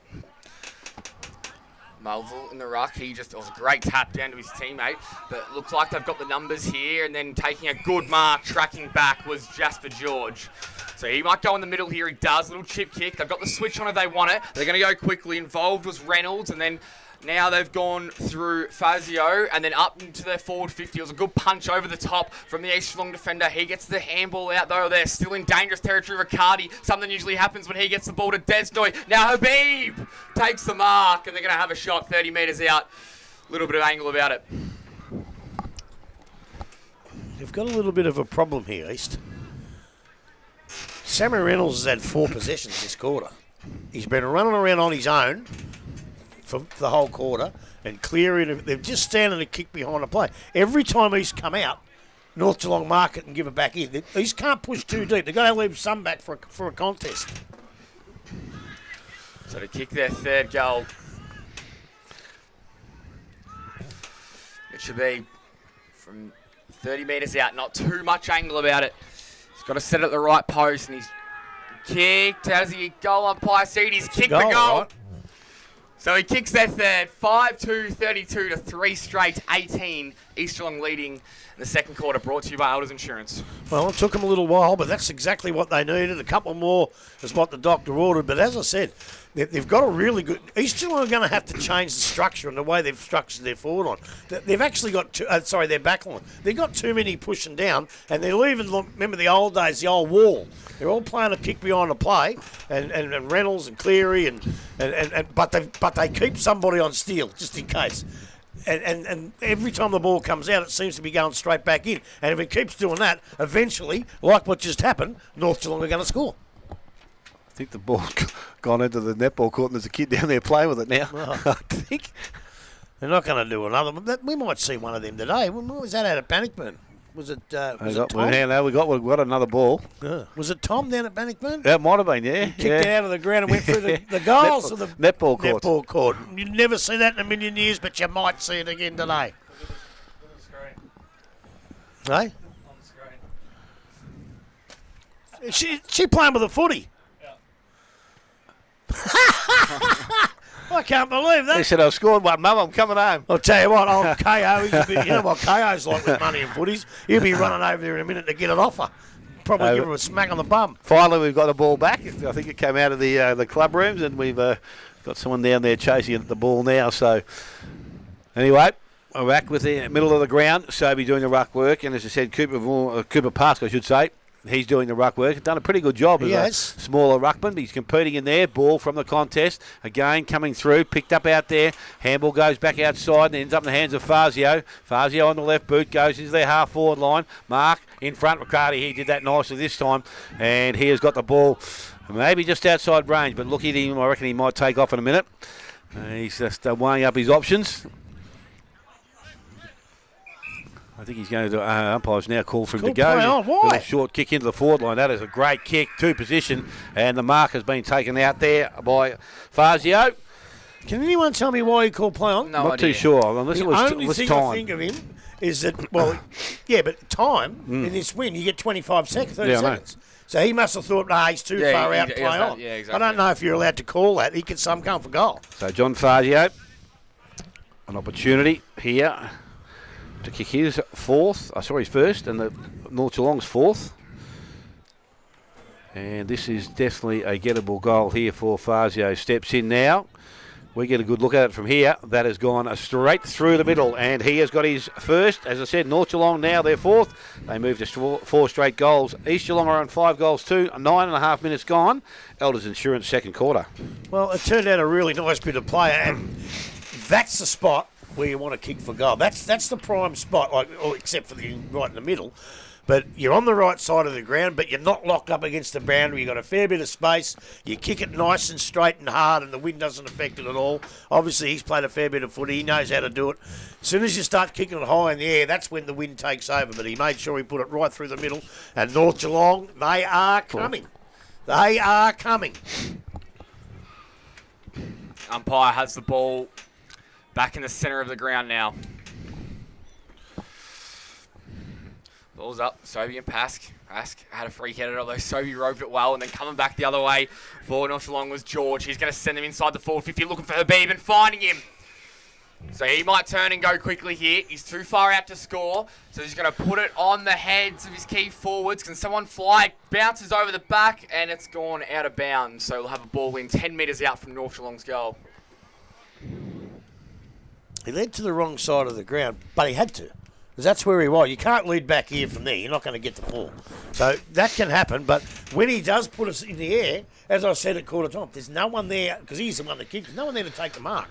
Melville in the ruck. It was a great tap down to his teammate, but looks like they've got the numbers here, and then taking a good mark, tracking back, was Jasper George. So he might go in the middle here. He does. Little chip kick. They've got the switch on if they want it. They're going to go quickly. Involved was Reynolds, and then Now they've gone through Fazio and then up into their forward 50. It was a good punch over the top from the East Geelong defender. He gets the handball out though. They're still in dangerous territory. Riccardi, something usually happens when he gets the ball to Desnoy. Now Habib takes the mark and they're going to have a shot 30 metres out. A little bit of angle about it. They've got a little bit of a problem here, East. Sammy Reynolds has had 4 possessions this quarter. He's been running around on his own for the whole quarter, and Cleary, they're just standing a kick behind the play. Every time East come out, North Geelong mark it and give it back in. East can't push too deep. They've got to leave some back for a contest. So to kick their third goal, it should be from 30 metres out. Not too much angle about it. He's got to set it at the right post, and he's kicked. How's he goal umpire see it? He's kicked the goal. Right? So he kicks their third, 5-2, 32 to 3 straight, 18. East Geelong leading in the second quarter, brought to you by Elders Insurance. Well, it took them a little while, but that's exactly what they needed. A couple more is what the doctor ordered. But as I said, they've got a really good... East Geelong are going to have to change the structure and the way they've structured their forward line. They've actually got... their back line. They've got too many pushing down, and they're leaving... Remember the old days, the old wall. They're all playing a kick behind the play, and Reynolds and Cleary, but they keep somebody on steel, just in case. And every time the ball comes out, it seems to be going straight back in. And if it keeps doing that, eventually, like what just happened, North Geelong are going to score. I think the ball's gone into the netball court and there's a kid down there playing with it now. Oh. I think. They're not going to do another one. We might see one of them today. When was that out at Bannockburn? Was it Tom? We've got another ball. Yeah. Was it Tom down at Bannockburn? That might have been, yeah. He kicked it out of the ground and went through the goals of the netball court. Netball court. You'd never see that in a million years, but you might see it again today. Hey? She playing with a footy. I can't believe that. He said, I've scored one, Mum, I'm coming home. I'll tell you what, old KO, you know what KO's like with money and footies. He'll be running over there in a minute to get it off her. Probably give her a smack on the bum. Finally, we've got the ball back. I think it came out of the club rooms, and we've got someone down there chasing at the ball now. So, anyway, we're back with the middle of the ground. Sobey doing the ruck work, and as I said, Cooper Parks, I should say. He's doing the ruck work. Done a pretty good job as a smaller ruckman, but he's competing in there. Ball from the contest. Again, coming through. Picked up out there. Handball goes back outside and ends up in the hands of Fazio. Fazio on the left boot goes into their half-forward line. Mark in front. Riccardi, he did that nicely this time. And he has got the ball maybe just outside range, but look at him. I reckon he might take off in a minute. He's just weighing up his options. I think he's going to do umpire's now called for him to go. Little short kick into the forward line. That is a great kick to position. And the mark has been taken out there by Fazio. Can anyone tell me why he called play on? Not too sure. Unless the it was only thing time. I think of him is that, well, yeah, but time in this win, you get 25 seconds, 30 seconds. So he must have thought, he's too far out to play on. Yeah, exactly. I don't know if you're allowed to call that. He could come for goal. So John Fazio, an opportunity here to kick his first, and the North Geelong's fourth. And this is definitely a gettable goal here for Fazio. Steps in now. We get a good look at it from here. That has gone straight through the middle, and he has got his first. As I said, North Geelong now their fourth. They move to 4 straight goals. East Geelong are on 5 goals too. 9.5 minutes gone. Elders Insurance second quarter. Well, it turned out a really nice bit of play, and that's the spot where you want to kick for goal. That's the prime spot, except for the right in the middle. But you're on the right side of the ground, but you're not locked up against the boundary. You've got a fair bit of space. You kick it nice and straight and hard, and the wind doesn't affect it at all. Obviously, he's played a fair bit of footy. He knows how to do it. As soon as you start kicking it high in the air, that's when the wind takes over. But he made sure he put it right through the middle. And North Geelong, they are coming. They are coming. Umpire has the ball back in the centre of the ground now. Ball's up. Sobey and Pask. Pask had a free header, although Sobey roped it well, and then coming back the other way for North Geelong was George. He's going to send him inside the forward 50, looking for Habib and finding him. So he might turn and go quickly here. He's too far out to score, so he's going to put it on the heads of his key forwards. Can someone fly? Bounces over the back, and it's gone out of bounds. So we'll have a ball in 10 metres out from North Geelong's goal. He led to the wrong side of the ground, but he had to. Because that's where he was. You can't lead back here from there. You're not going to get the ball. So that can happen, but when he does put us in the air, as I said at quarter time, there's no one there, because he's the one that kicks, no one there to take the mark.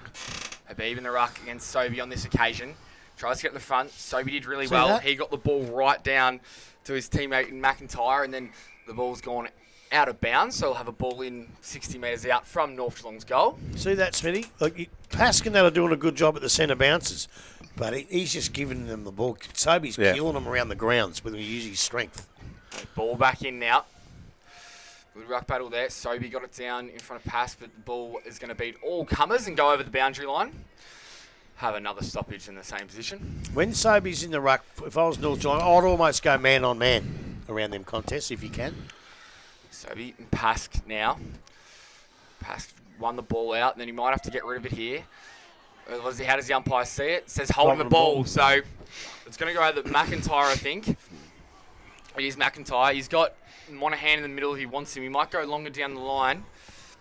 Habib in the ruck against Sobey on this occasion. Tries to get in the front. Sobey did really See well. that? He got the ball right down to his teammate in McIntyre, and then the ball's gone out of bounds, so he'll have a ball in 60 metres out from North Geelong's goal. See that, Smithy? Like, Paskin are doing a good job at the centre bounces, but he's just giving them the ball. Sobey's killing them around the grounds with his strength. Ball back in now. Good ruck battle there. Sobey got it down in front of Pass, but the ball is going to beat all comers and go over the boundary line. Have another stoppage in the same position. When Sobey's in the ruck, if I was North Geelong, I'd almost go man on man around them contests if you can. Sobey and Pask now. Pask won the ball out, and then he might have to get rid of it here. How does the umpire see it? It says holding the ball, so it's going to go over McIntyre, I think. It is McIntyre. He's got Monaghan in the middle if he wants him. He might go longer down the line.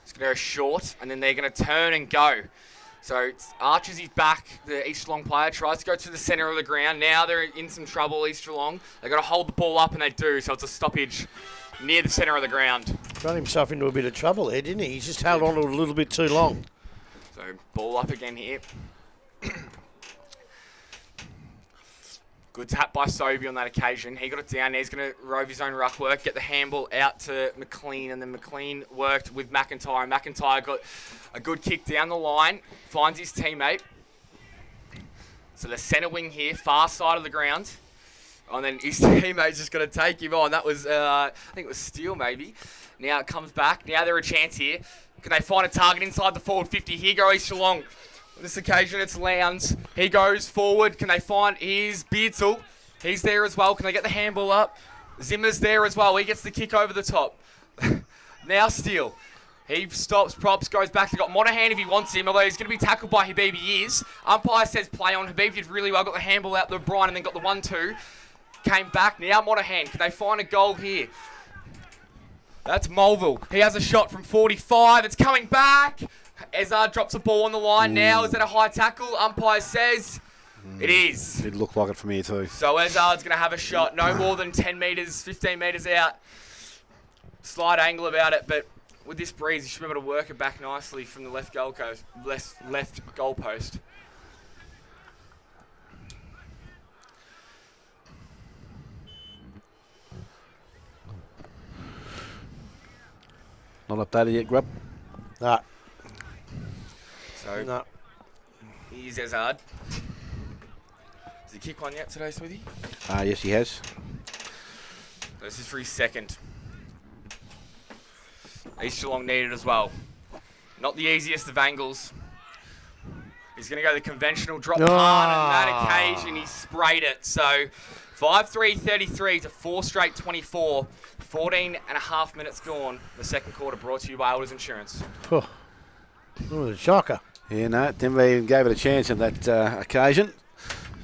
It's going to go short, and then they're going to turn and go. So Archer's his back, the East Geelong player, tries to go to the centre of the ground. Now they're in some trouble, East Geelong. They've got to hold the ball up, and they do, so it's a stoppage near the centre of the ground. Got himself into a bit of trouble there, didn't he? He's just held on to it a little bit too long. So ball up again here. Good tap by Sobey on that occasion. He got it down. He's going to rove his own ruck work, get the handball out to McLean, and then McLean worked with McIntyre. McIntyre got a good kick down the line, finds his teammate. So the centre wing here, far side of the ground. And then his teammate's just going to take him on. That was, I think it was Steele maybe. Now it comes back. Now they're a chance here. Can they find a target inside the forward 50? Here go East Geelong. On this occasion, it's Lowndes. He goes forward. Can they find his Beardsall? He's there as well. Can they get the handball up? Zimmer's there as well. He gets the kick over the top. Now Steele. He stops, props, goes back. They've got Monaghan if he wants him, although he's going to be tackled by Habib. He is. Umpire says play on. Habib did really well. Got the handball out to Brian and then got the 1-2. Came back. Now Monaghan. Can they find a goal here? That's Mulville. He has a shot from 45. It's coming back. Ezard drops a ball on the line now. Is that a high tackle? Umpire says it is. It looked like it from here too. So Ezard's going to have a shot. No more than 10 metres, 15 metres out. Slight angle about it, but with this breeze, you should be able to work it back nicely from the left goal post. Not updated yet, Grub. Nah. So, No. here's Ezard. Has he kicked one yet today, Smithy? Yes, he has. This is for his second. East Geelong needed as well. Not the easiest of angles. He's going to go the conventional drop punt, and that occasion he sprayed it. So 5-3-33 to 4 straight 24. 14 and a half minutes gone. The second quarter brought to you by Elders Insurance. Oh, that was a shocker. Yeah, no, Denver even gave it a chance on that occasion.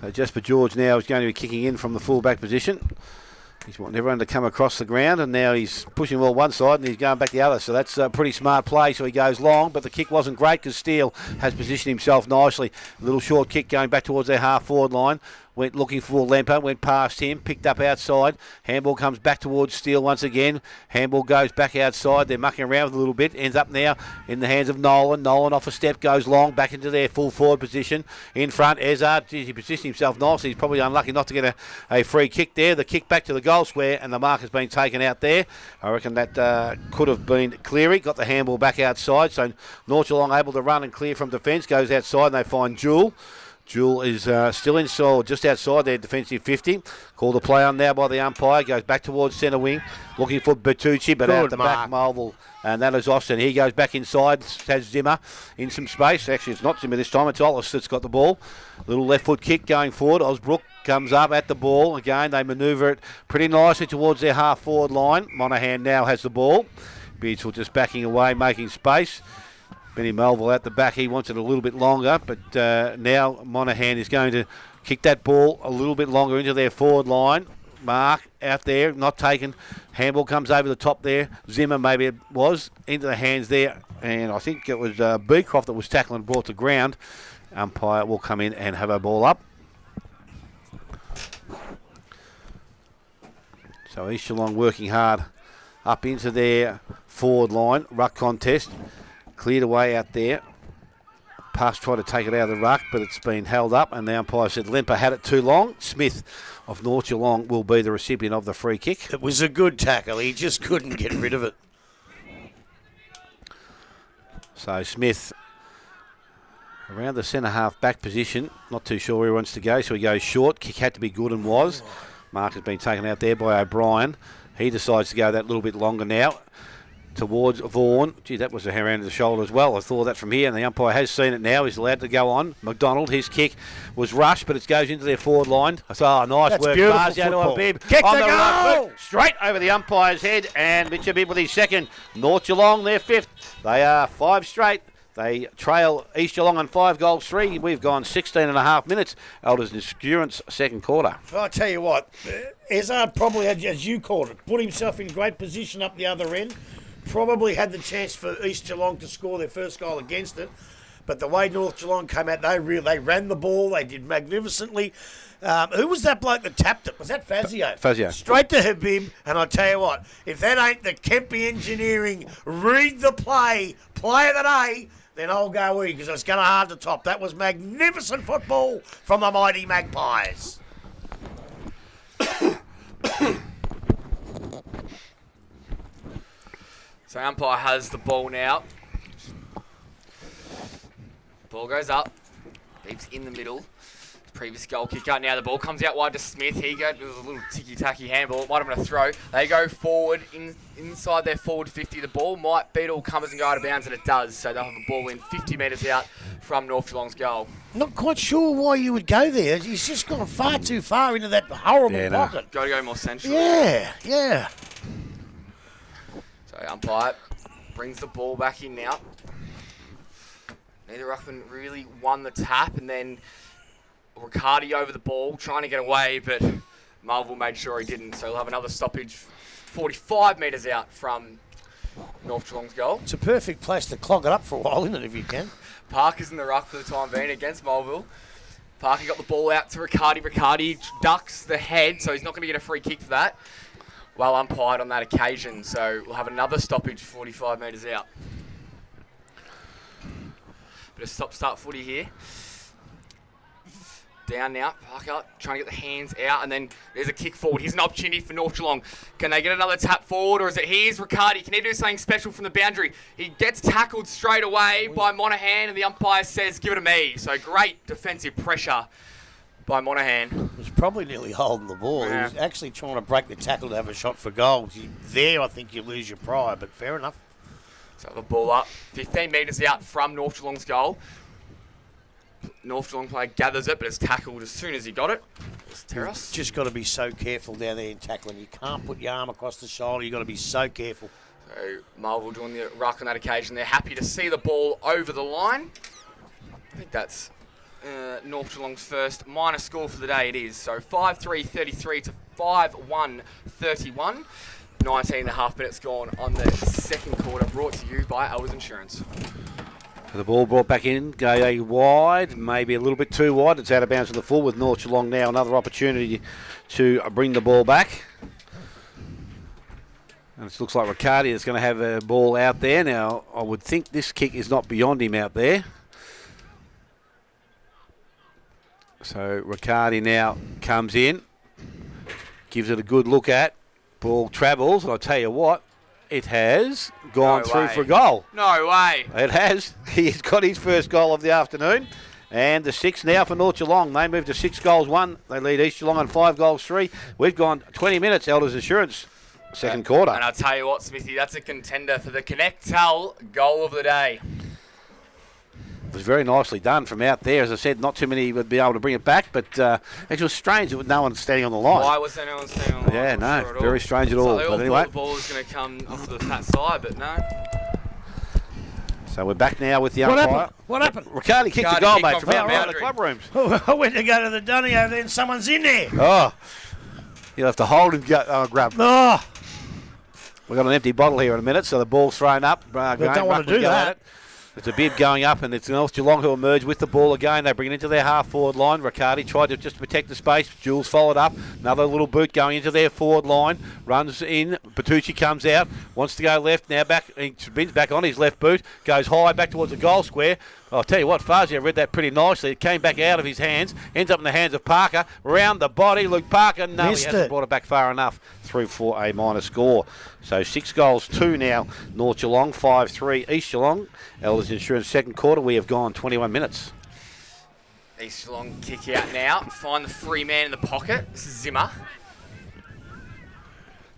So Jasper George now is going to be kicking in from the full-back position. He's wanting everyone to come across the ground, and now he's pushing well one side and he's going back the other. So that's a pretty smart play. So he goes long, but the kick wasn't great because Steele has positioned himself nicely. A little short kick going back towards their half-forward line. Went looking for Lemper, went past him, picked up outside. Handball comes back towards Steele once again. Handball goes back outside. They're mucking around with a little bit. Ends up now in the hands of Nolan. Nolan off a step, goes long, back into their full forward position. In front, Ezard, he positioned himself nicely. He's probably unlucky not to get a free kick there. The kick back to the goal square, and the mark has been taken out there. I reckon that could have been Cleary. Got the handball back outside, so North Geelong able to run and clear from defence. Goes outside, and they find Jewell. Jewell is still inside, just outside their defensive 50. Called a play on now by the umpire. Goes back towards centre wing, looking for Bertucci, but out the back, Mulville. And that is Austin. He goes back inside, has Zimmer in some space. Actually, it's not Zimmer this time. It's Ollis that's got the ball. Little left foot kick going forward. Osbrook comes up at the ball. Again, they manoeuvre it pretty nicely towards their half-forward line. Monaghan now has the ball. Beardsall just backing away, making space. Benny Melville at the back, he wants it a little bit longer, but now Monaghan is going to kick that ball a little bit longer into their forward line. Mark out there, not taken. Handball comes over the top there. Zimmer, maybe it was, into the hands there. And I think it was Beecroft that was tackled and brought to ground. umpire will come in and have a ball up. So East Geelong working hard up into their forward line. Ruck contest. Cleared away out there. Parks tried to take it out of the ruck, but it's been held up, and the umpire said Lemper had it too long. Smith of North Geelong will be the recipient of the free kick. It was a good tackle. He just couldn't get rid of it. So Smith around the centre-half back position. Not too sure where he wants to go, so he goes short. Kick had to be good and was. Mark has been taken out there by O'Brien. He decides to go that little bit longer now towards Vaughan. Gee, that was a hand to the shoulder as well. I thought that from here, and the umpire has seen it now. He's allowed to go on. McDonald, his kick was rushed, but it goes into their forward line. Oh, nice That's work. beautiful Barzio to football. Bib. Kick On to the right goal! foot, straight over the umpire's head, and Mitchell Bibb with his second. North Geelong, their fifth. They are 5 straight. They trail East Geelong on 5-3. We've gone 16 and a half minutes. Elders Endurance, second quarter. Well, I'll tell you what, Ezard probably had, as you called it, put himself in great position up the other end. Probably had the chance for East Geelong to score their first goal against it. But the way North Geelong came out, they ran the ball. They did magnificently. Who was that bloke that tapped it? Was that Fazio? Fazio. Straight to Habib. And I'll tell you what, if that ain't the Kempy engineering, read the play of the day, then I'll go in because it's going to hard to top. That was magnificent football from the mighty Magpies. So umpire has the ball now. Ball goes up. Beeps in the middle. Previous goal kicker. Now the ball comes out wide to Smith. Here you go. It was a little ticky-tacky handball. It might have been a throw. They go forward inside their forward 50. The ball might beat all comers and go out of bounds, and it does. So they'll have a ball in 50 metres out from North Geelong's goal. Not quite sure why you would go there. He's just gone far too far into that horrible pocket. Got to go more central. Yeah. So umpire brings the ball back in now. Neither ruckman really won the tap, and then Riccardi over the ball, trying to get away, but Marvel made sure he didn't. So we'll have another stoppage 45 metres out from North Geelong's goal. It's a perfect place to clog it up for a while, isn't it, if you can? Parker's in the ruck for the time being against Mulville. Parker got the ball out to Riccardi. Riccardi ducks the head, so he's not going to get a free kick for that. Well umpired on that occasion, so we'll have another stoppage 45 metres out. Bit of stop-start footy here. Down now, Parker trying to get the hands out, and then there's a kick forward. Here's an opportunity for North Geelong. Can they get another tap forward, or is it here's Riccardi? Can he do something special from the boundary? He gets tackled straight away by Monaghan, and the umpire says, give it to me. So great defensive pressure by Monaghan. He was probably nearly holding the ball. Yeah. He was actually trying to break the tackle to have a shot for goal. There, I think you lose your pride, but fair enough. So the ball up, 15 metres out from North Geelong's goal. North Geelong player gathers it, but it's tackled as soon as he got it. It's Terrace. Just got to be so careful down there in tackling. You can't put your arm across the shoulder. You've got to be so careful. So Marvel doing the ruck on that occasion. They're happy to see the ball over the line. I think that's North Geelong's first minor score for the day. It is. So 5-3-33 to 5-1-31. 19 and a half minutes gone on the second quarter, brought to you by Elders Insurance. The ball brought back in, go wide, maybe a little bit too wide. It's out of bounds to the full with North Geelong now. Another opportunity to bring the ball back. And it looks like Riccardi is going to have a ball out there. Now, I would think this kick is not beyond him out there. So Riccardi now comes in, gives it a good look at. Ball travels, and I'll tell you what, it has gone through for a goal. No way. It has. He's got his first goal of the afternoon. And the 6 now for North Geelong. They move to 6-1. They lead East Geelong on 5-3. We've gone 20 minutes, Elders Insurance, second quarter. And I'll tell you what, Smithy, that's a contender for the Connect-Tell goal of the day. It was very nicely done from out there. As I said, not too many would be able to bring it back, but it was strange with no one standing on the line. Why was there no one standing on the line? Yeah, I'm no, not sure at very all. strange at So all. they But anyway. thought the ball was going to come off the fat side, but no. So we're back now with the umpire. What happened? Riccardi kicked the Riccardi goal, kicked mate, off from out the there in the boundary. club rooms. I went to go to the dunny over there and someone's in there. Oh, you'll have to hold and grab. Oh, We've got an empty bottle here in a minute, so the ball's thrown up. don't want to do that. There's a bib going up, and it's North Geelong who emerge with the ball again. They bring it into their half-forward line. Riccardi tried to just protect the space. Jules followed up. Another little boot going into their forward line. Runs in. Bertucci comes out. Wants to go left. Now back. He spins back on his left boot. Goes high back towards the goal square. I'll tell you what, Fazio read that pretty nicely. It came back out of his hands. Ends up in the hands of Parker. Round the body. Luke Parker. No, Missed he hasn't it. brought it back far enough. Through for a minor score. So 6 goals, 2 now. North Geelong, 5-3 East Geelong. Elders Insurance second quarter. We have gone 21 minutes. East Geelong kick out now. Find the free man in the pocket. This is Zimmer.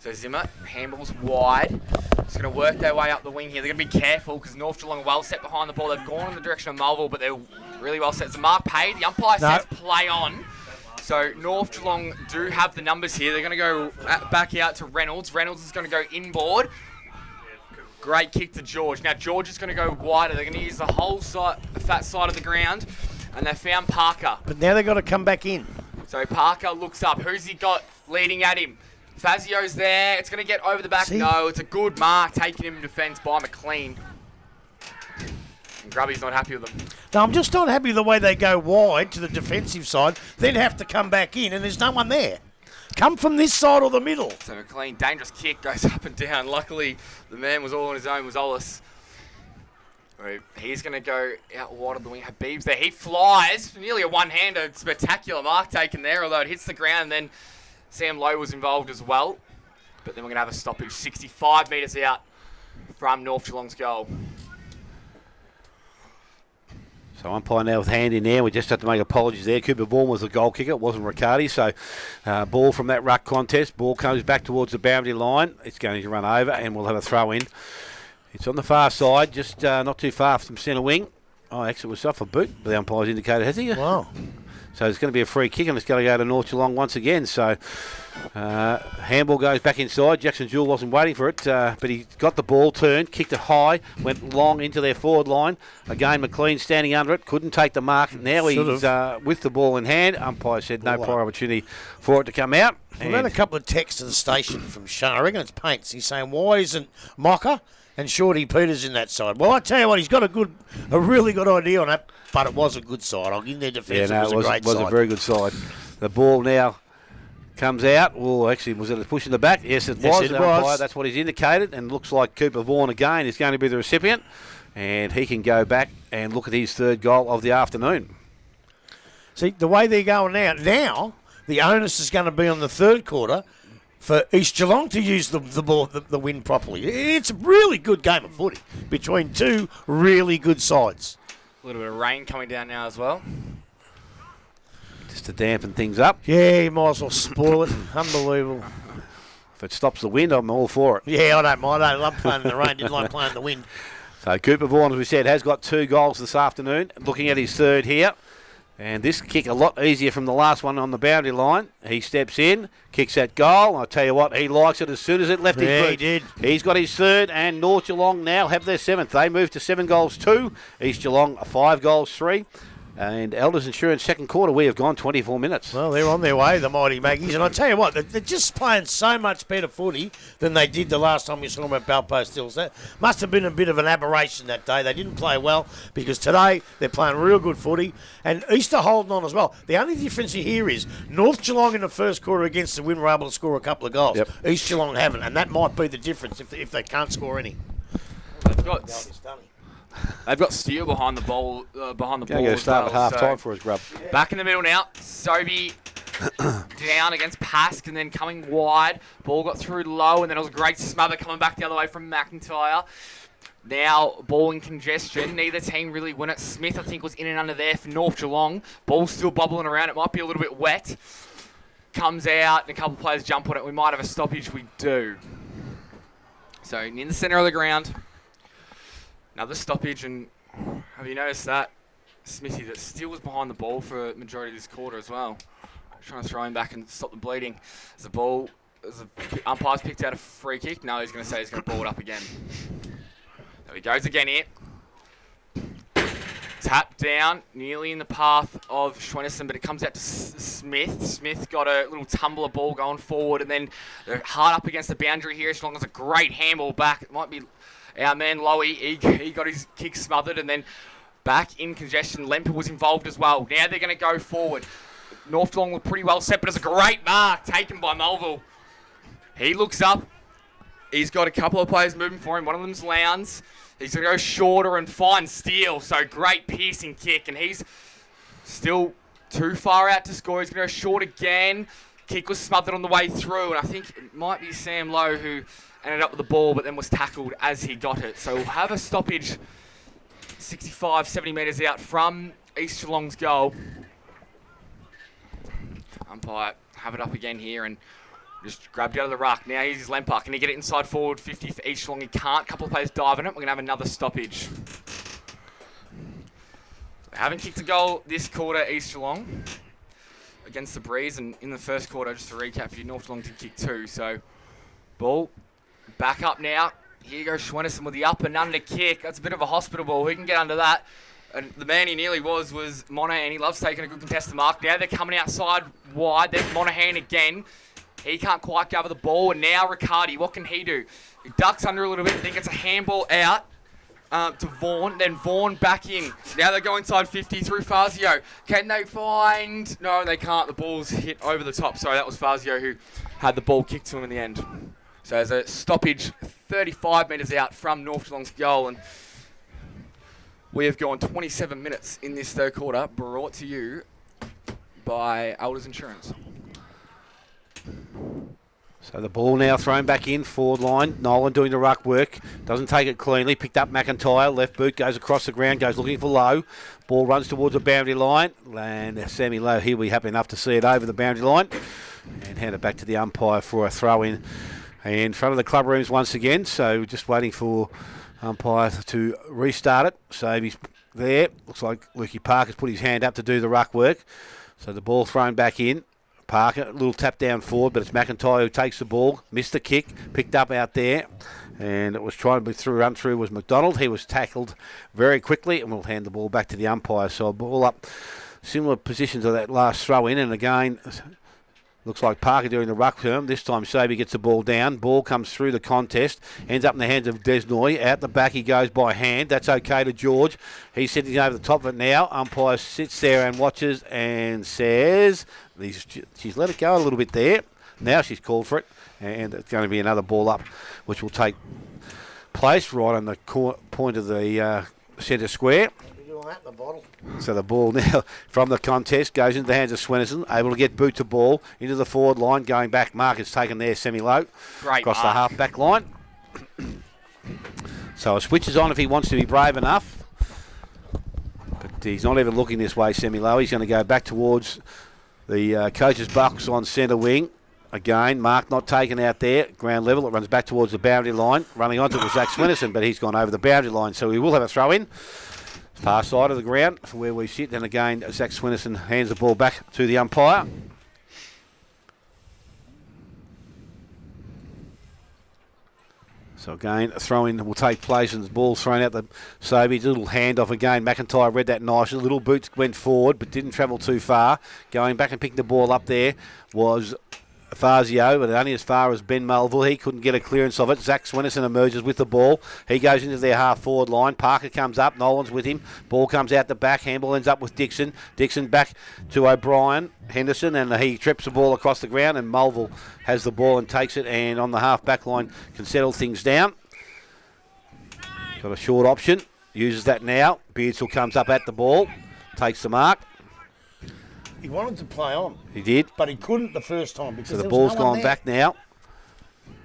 So Zimmer, handballs wide. It's going to work their way up the wing here. They're going to be careful because North Geelong are well set behind the ball. They've gone in the direction of Melville, but they're really well set. So Mark Pay, the umpire says play on. So North Geelong do have the numbers here. They're going to go back out to Reynolds. Reynolds is going to go inboard. Great kick to George. Now George is going to go wider. They're going to use the whole side, the fat side of the ground. And they found Parker. But now they've got to come back in. So Parker looks up. Who's he got leading at him? Fazio's there. It's going to get over the back. See? No, it's a good mark taking him in defence by McLean. And Grubby's not happy with them. No, I'm just not happy the way they go wide to the defensive side, then have to come back in, and there's no one there. Come from this side or the middle. So McLean, dangerous kick, goes up and down. Luckily, the man was all on his own, was Ollis. He's going to go out wide of the wing. Habib's there. He flies. Nearly a one-hander. Spectacular mark taken there, although it hits the ground. And then Sam Lowe was involved as well. But then we're going to have a stoppage 65 metres out from North Geelong's goal. So umpire now with hand in there. We just have to make apologies there. Cooper Vaughan was the goal kicker. It wasn't Riccardi. So ball from that ruck contest. Ball comes back towards the boundary line. It's going to run over and we'll have a throw in. It's on the far side, just not too far from centre wing. Oh, actually it was off a boot. The umpire's indicated, has he? Wow. So it's going to be a free kick and it's going to go to North Geelong once again. So handball goes back inside. Jackson Jewell wasn't waiting for it, but he got the ball turned, kicked it high, went long into their forward line. Again, McLean standing under it, couldn't take the mark. Now he's with the ball in hand. Umpire said no prior opportunity for it to come out. We've had a couple of texts to the station from Sean. I reckon it's Paints. He's saying, why isn't Mocker and Shorty Peters in that side? Well, I tell you what, he's got a really good idea on that, but it was a good side. I'll give their defence. Yeah, no, it was a great side. It was a very good side. The ball now comes out. Well, actually, was it a push in the back? Yes, it was. Umpire, that's what he's indicated, and looks like Cooper Vaughan again is going to be the recipient, and he can go back and look at his third goal of the afternoon. See, the way they're going now the onus is going to be on the third quarter for East Geelong to use the ball, the win properly. It's a really good game of footy between two really good sides. A little bit of rain coming down now as well. Just to dampen things up. Yeah, you might as well spoil it. Unbelievable. If it stops the wind, I'm all for it. Yeah, I don't mind. I love playing in the rain. Didn't like playing in the wind. So Cooper Vaughan, as we said, has got 2 goals this afternoon. Looking at his third here. And this kick a lot easier from the last one on the boundary line. He steps in, kicks that goal. I'll tell you what, he likes it as soon as it left his boot. He did. He's got his third, and North Geelong now have their 7th. They move to 7 goals 2. East Geelong 5 goals 3. And Elders Insurance second quarter, we have gone 24 minutes. Well, they're on their way, the Mighty Maggies. And I tell you what, they're just playing so much better footy than they did the last time we saw them at Balpost Hills. That must have been a bit of an aberration that day. They didn't play well because today they're playing real good footy. And Easter holding on as well. The only difference here is North Geelong in the first quarter against the win were able to score a couple of goals. Yep. East Geelong haven't, and that might be the difference if they can't score any. They've got Steele behind the ball. Going to start at half time for his grub. Back in the middle now. Sobey down against Pask and then coming wide. Ball got through low and then it was a great smother coming back the other way from McIntyre. Now ball in congestion. Neither team really win it. Smith, I think, was in and under there for North Geelong. Ball still bubbling around. It might be a little bit wet. Comes out and a couple of players jump on it. We might have a stoppage. We do. So in the centre of the ground. Another stoppage, and have you noticed that, Smithy, that Steele was behind the ball for a majority of this quarter as well. Trying to throw him back and stop the bleeding. As the umpire's picked out a free kick. No, he's going to say he's going to ball it up again. There he goes again here. Tap down, nearly in the path of Schwenneson, but it comes out to Smith. Smith got a little tumbler ball going forward, and then they're hard up against the boundary here. As long as a great handball back. It might be Our man Lowy, he got his kick smothered, and then back in congestion, Lemper was involved as well. Now they're going to go forward. North Geelong were pretty well set, but it's a great mark taken by Melville. He looks up. He's got a couple of players moving for him. One of them's Lowndes. He's going to go shorter and find Steele. So great piercing kick, and he's still too far out to score. He's going to go short again. Kick was smothered on the way through, and I think it might be Sam Lowe who ended up with the ball, but then was tackled as he got it. So we'll have a stoppage 65, 70 metres out from East Geelong's goal. Umpire, have it up again here and just grabbed it out of the ruck. Now here's his Lemper. Can he get it inside forward 50 for East Geelong? He can't. Couple of players diving it. We're going to have another stoppage. Haven't kicked a goal this quarter, East Geelong, against the Breeze. And in the first quarter, just to recap, North Geelong did kick 2. So, ball back up now. Here goes Schwennerson with the up and under kick. That's a bit of a hospital ball. He can get under that. And the man he nearly was Monahan. He loves taking a good contested mark. Now they're coming outside wide. There's Monahan again. He can't quite cover the ball. And now Riccardi, what can he do? He ducks under a little bit. Then gets a handball out to Vaughan. Then Vaughan back in. Now they go inside 50 through Fazio. Can they find... No, they can't. The ball's hit over the top. Sorry, that was Fazio who had the ball kicked to him in the end. So there's a stoppage 35 metres out from North Geelong's goal. And we have gone 27 minutes in this third quarter, brought to you by Elders Insurance. So the ball now thrown back in, forward line. Nolan doing the ruck work. Doesn't take it cleanly. Picked up McIntyre. Left boot goes across the ground. Goes looking for Lowe. Ball runs towards the boundary line. And Sammy Lowe here, we happy enough to see it over the boundary line. And hand it back to the umpire for a throw in front of the club rooms once again. So just waiting for umpire to restart it. So he's there. Looks like Lukey Parker's put his hand up to do the ruck work. So the ball thrown back in. Parker, a little tap down forward, but it's McIntyre who takes the ball. Missed the kick, picked up out there. And it was trying to be run through was McDonald. He was tackled very quickly, and we'll hand the ball back to the umpire. So a ball up, similar position to that last throw in. And again, looks like Parker doing the ruck term. This time Sobey gets the ball down. Ball comes through the contest. Ends up in the hands of Desnoy. Out the back he goes by hand. That's okay to George. He's sitting over the top of it now. Umpire sits there and watches and says... She's let it go a little bit there. Now she's called for it. And it's going to be another ball up, which will take place right on the point of the centre square. So the ball now from the contest goes into the hands of Swennerson, able to get boot to ball into the forward line, going back. Mark is taken there, semi-low, across the half-back line. So a switch is on if he wants to be brave enough. But he's not even looking this way, semi-low. He's going to go back towards the coach's box on centre wing. Again, Mark not taken out there, ground level. It runs back towards the boundary line. Running onto it was Zach Swennerson, but he's gone over the boundary line. So we will have a throw in. Far side of the ground for where we sit. And again, Zach Swennerson hands the ball back to the umpire. So again, a throw-in will take place and the ball thrown out the Sobey. Little handoff again. McIntyre read that nicely. Little boots went forward but didn't travel too far. Going back and picking the ball up there was Fazio, but only as far as Ben Melville. He couldn't get a clearance of it. Zach Swennerson emerges with the ball. He goes into their half-forward line. Parker comes up. Nolan's with him. Ball comes out the back. Handball ends up with Dixon. Dixon back to O'Brien. Henderson, and he trips the ball across the ground, and Melville has the ball and takes it, and on the half-back line can settle things down. Got a short option. Uses that now. Beardsall comes up at the ball. Takes the mark. He wanted to play on. He did. But he couldn't the first time because so the ball's gone back now.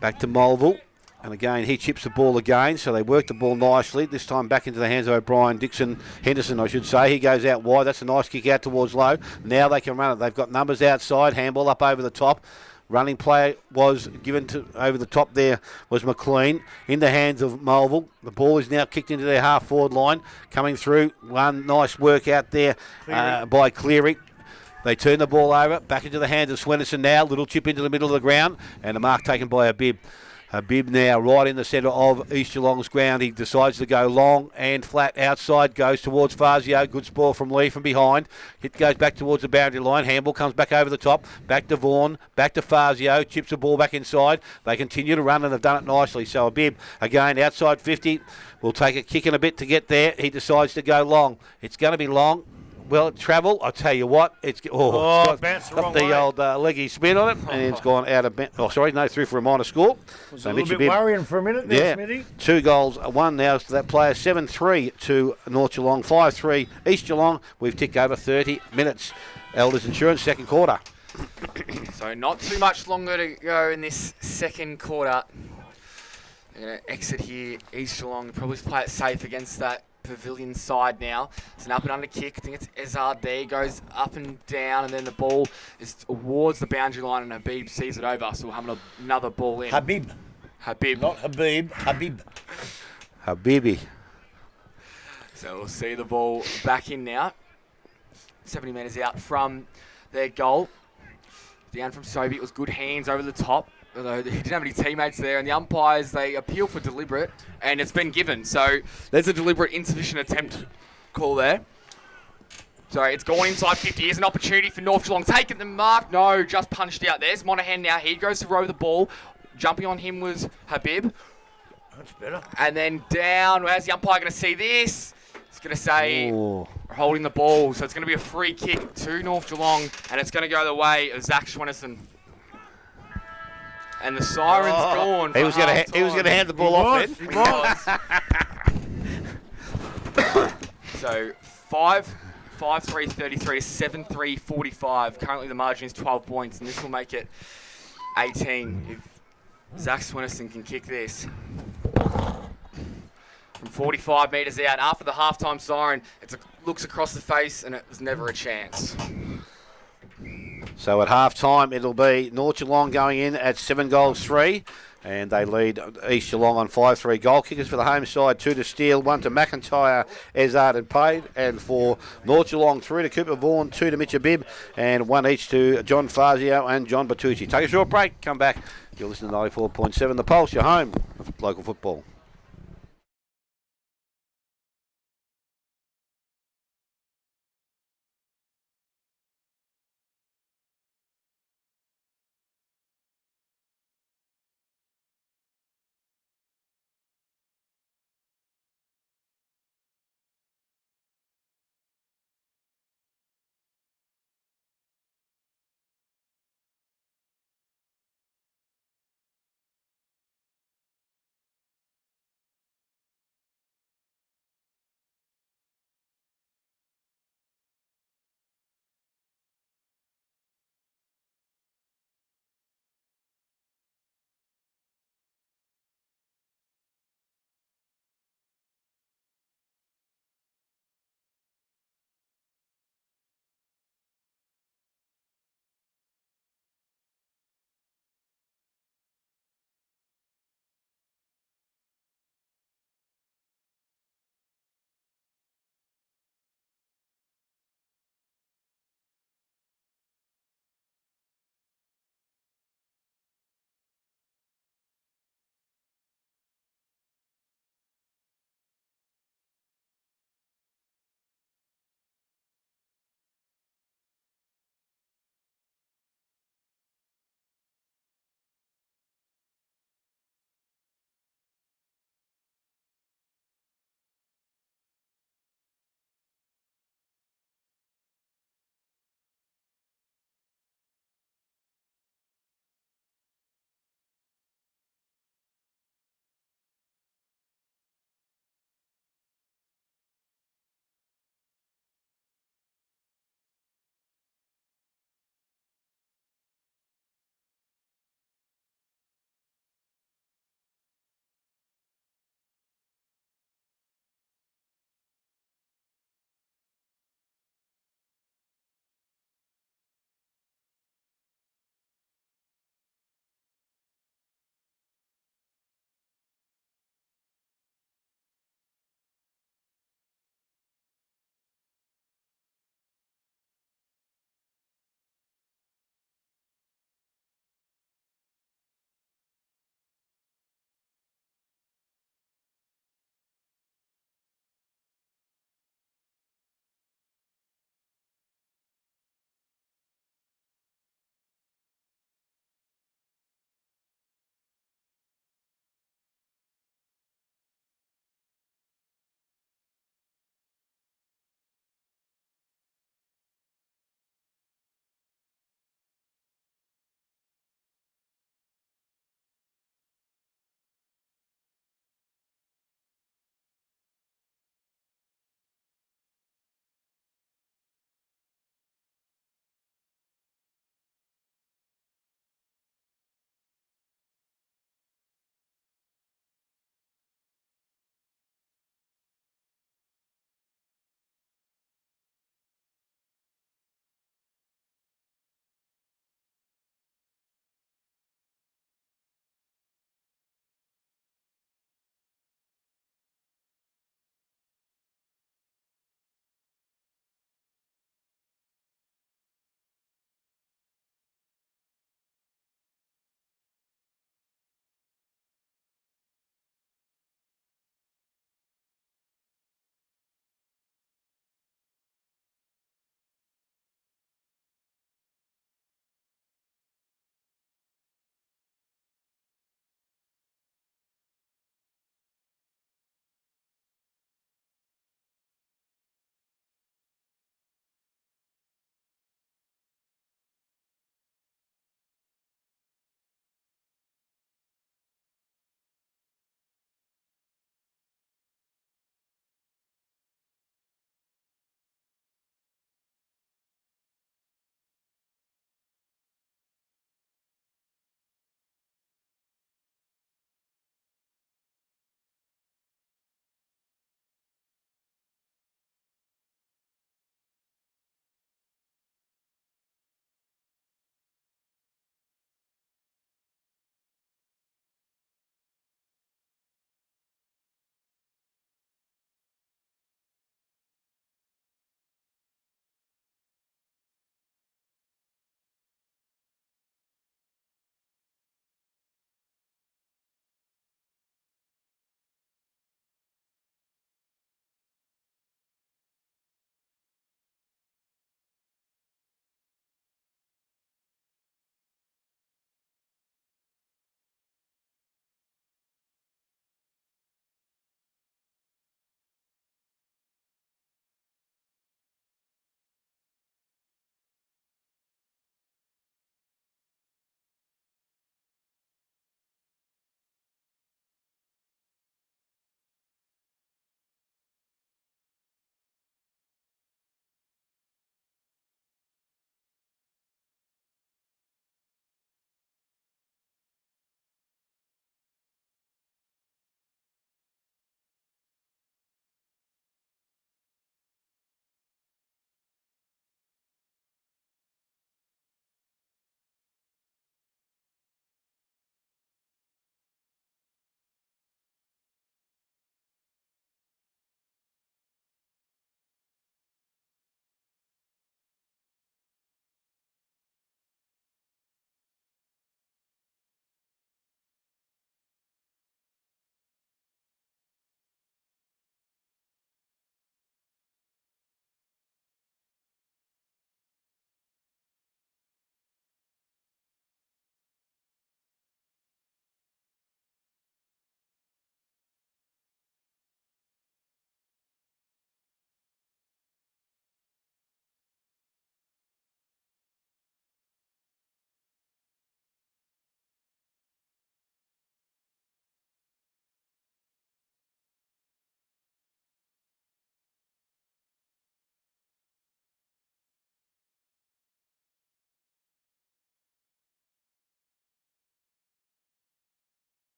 Back to Melville. And again, he chips the ball again. So they work the ball nicely. This time back into the hands of O'Brien. Henderson, I should say. He goes out wide. That's a nice kick out towards low. Now they can run it. They've got numbers outside. Handball up over the top. Running play was given to over the top there was McLean in the hands of Melville. The ball is now kicked into their half-forward line. Coming through. One nice work out there by Cleary. They turn the ball over, back into the hands of Swennerson now. Little chip into the middle of the ground, and a mark taken by a bib. Habib now right in the centre of East Geelong's ground. He decides to go long and flat outside, goes towards Fazio. Good spoil from Lee from behind. Hit goes back towards the boundary line. Handball comes back over the top. Back to Vaughan, back to Fazio. Chips the ball back inside. They continue to run and they've done it nicely. So Habib, again, outside 50. Will take a kick in a bit to get there. He decides to go long. It's going to be long. Well, travel, I'll tell you what, it's got the old leggy spin on it, and it's gone out of... through for a minor score. Was a little bit worrying for a minute there, Smithy. 2 goals, 1 now to that player, 7-3 to North Geelong, 5-3 East Geelong. We've ticked over 30 minutes. Elders Insurance, second quarter. So not too much longer to go in this second quarter. They're going to exit here. East Geelong probably play it safe against that Pavilion side now. It's an up and under kick. I think it's Ezard there. Goes up and down, and then the ball is towards the boundary line, and Habib sees it over. So we'll have another ball in. Habib. Not Habib. Habib. Habibi. So we'll see the ball back in now. 70 metres out from their goal. Down from Sobey. It was good hands over the top. Although he didn't have any teammates there, and the umpires, they appeal for deliberate, and it's been given. So there's a deliberate insufficient attempt call there. So it's gone inside 50. Here's an opportunity for North Geelong. Taking the mark. No, just punched out. There's Monahan now. He goes to row the ball. Jumping on him was Habib. That's better. And then down. How's the umpire going to see this? It's going to say holding the ball. So it's going to be a free kick to North Geelong, and it's going to go the way of Zach Schwenneson. And the siren's gone. He was going to hand the ball off then. He was. So 5-3-33 to 7-3-45. Currently the margin is 12 points, and this will make it 18 if Zach Schwenneson can kick this. From 45 metres out, after the halftime siren, it looks across the face, and it was never a chance. So at half-time, it'll be North Geelong going in at 7-3, and they lead East Geelong on 5-3. Goal kickers for the home side, 2 to Steele, 1 to McIntyre, Ezard and Payne, and for North Geelong, 3 to Cooper Vaughan, 2 to Mitch Habib, and 1 each to John Fazio and John Bertucci. Take a short break, come back. You're listening to 94.7 The Pulse, your home of local football.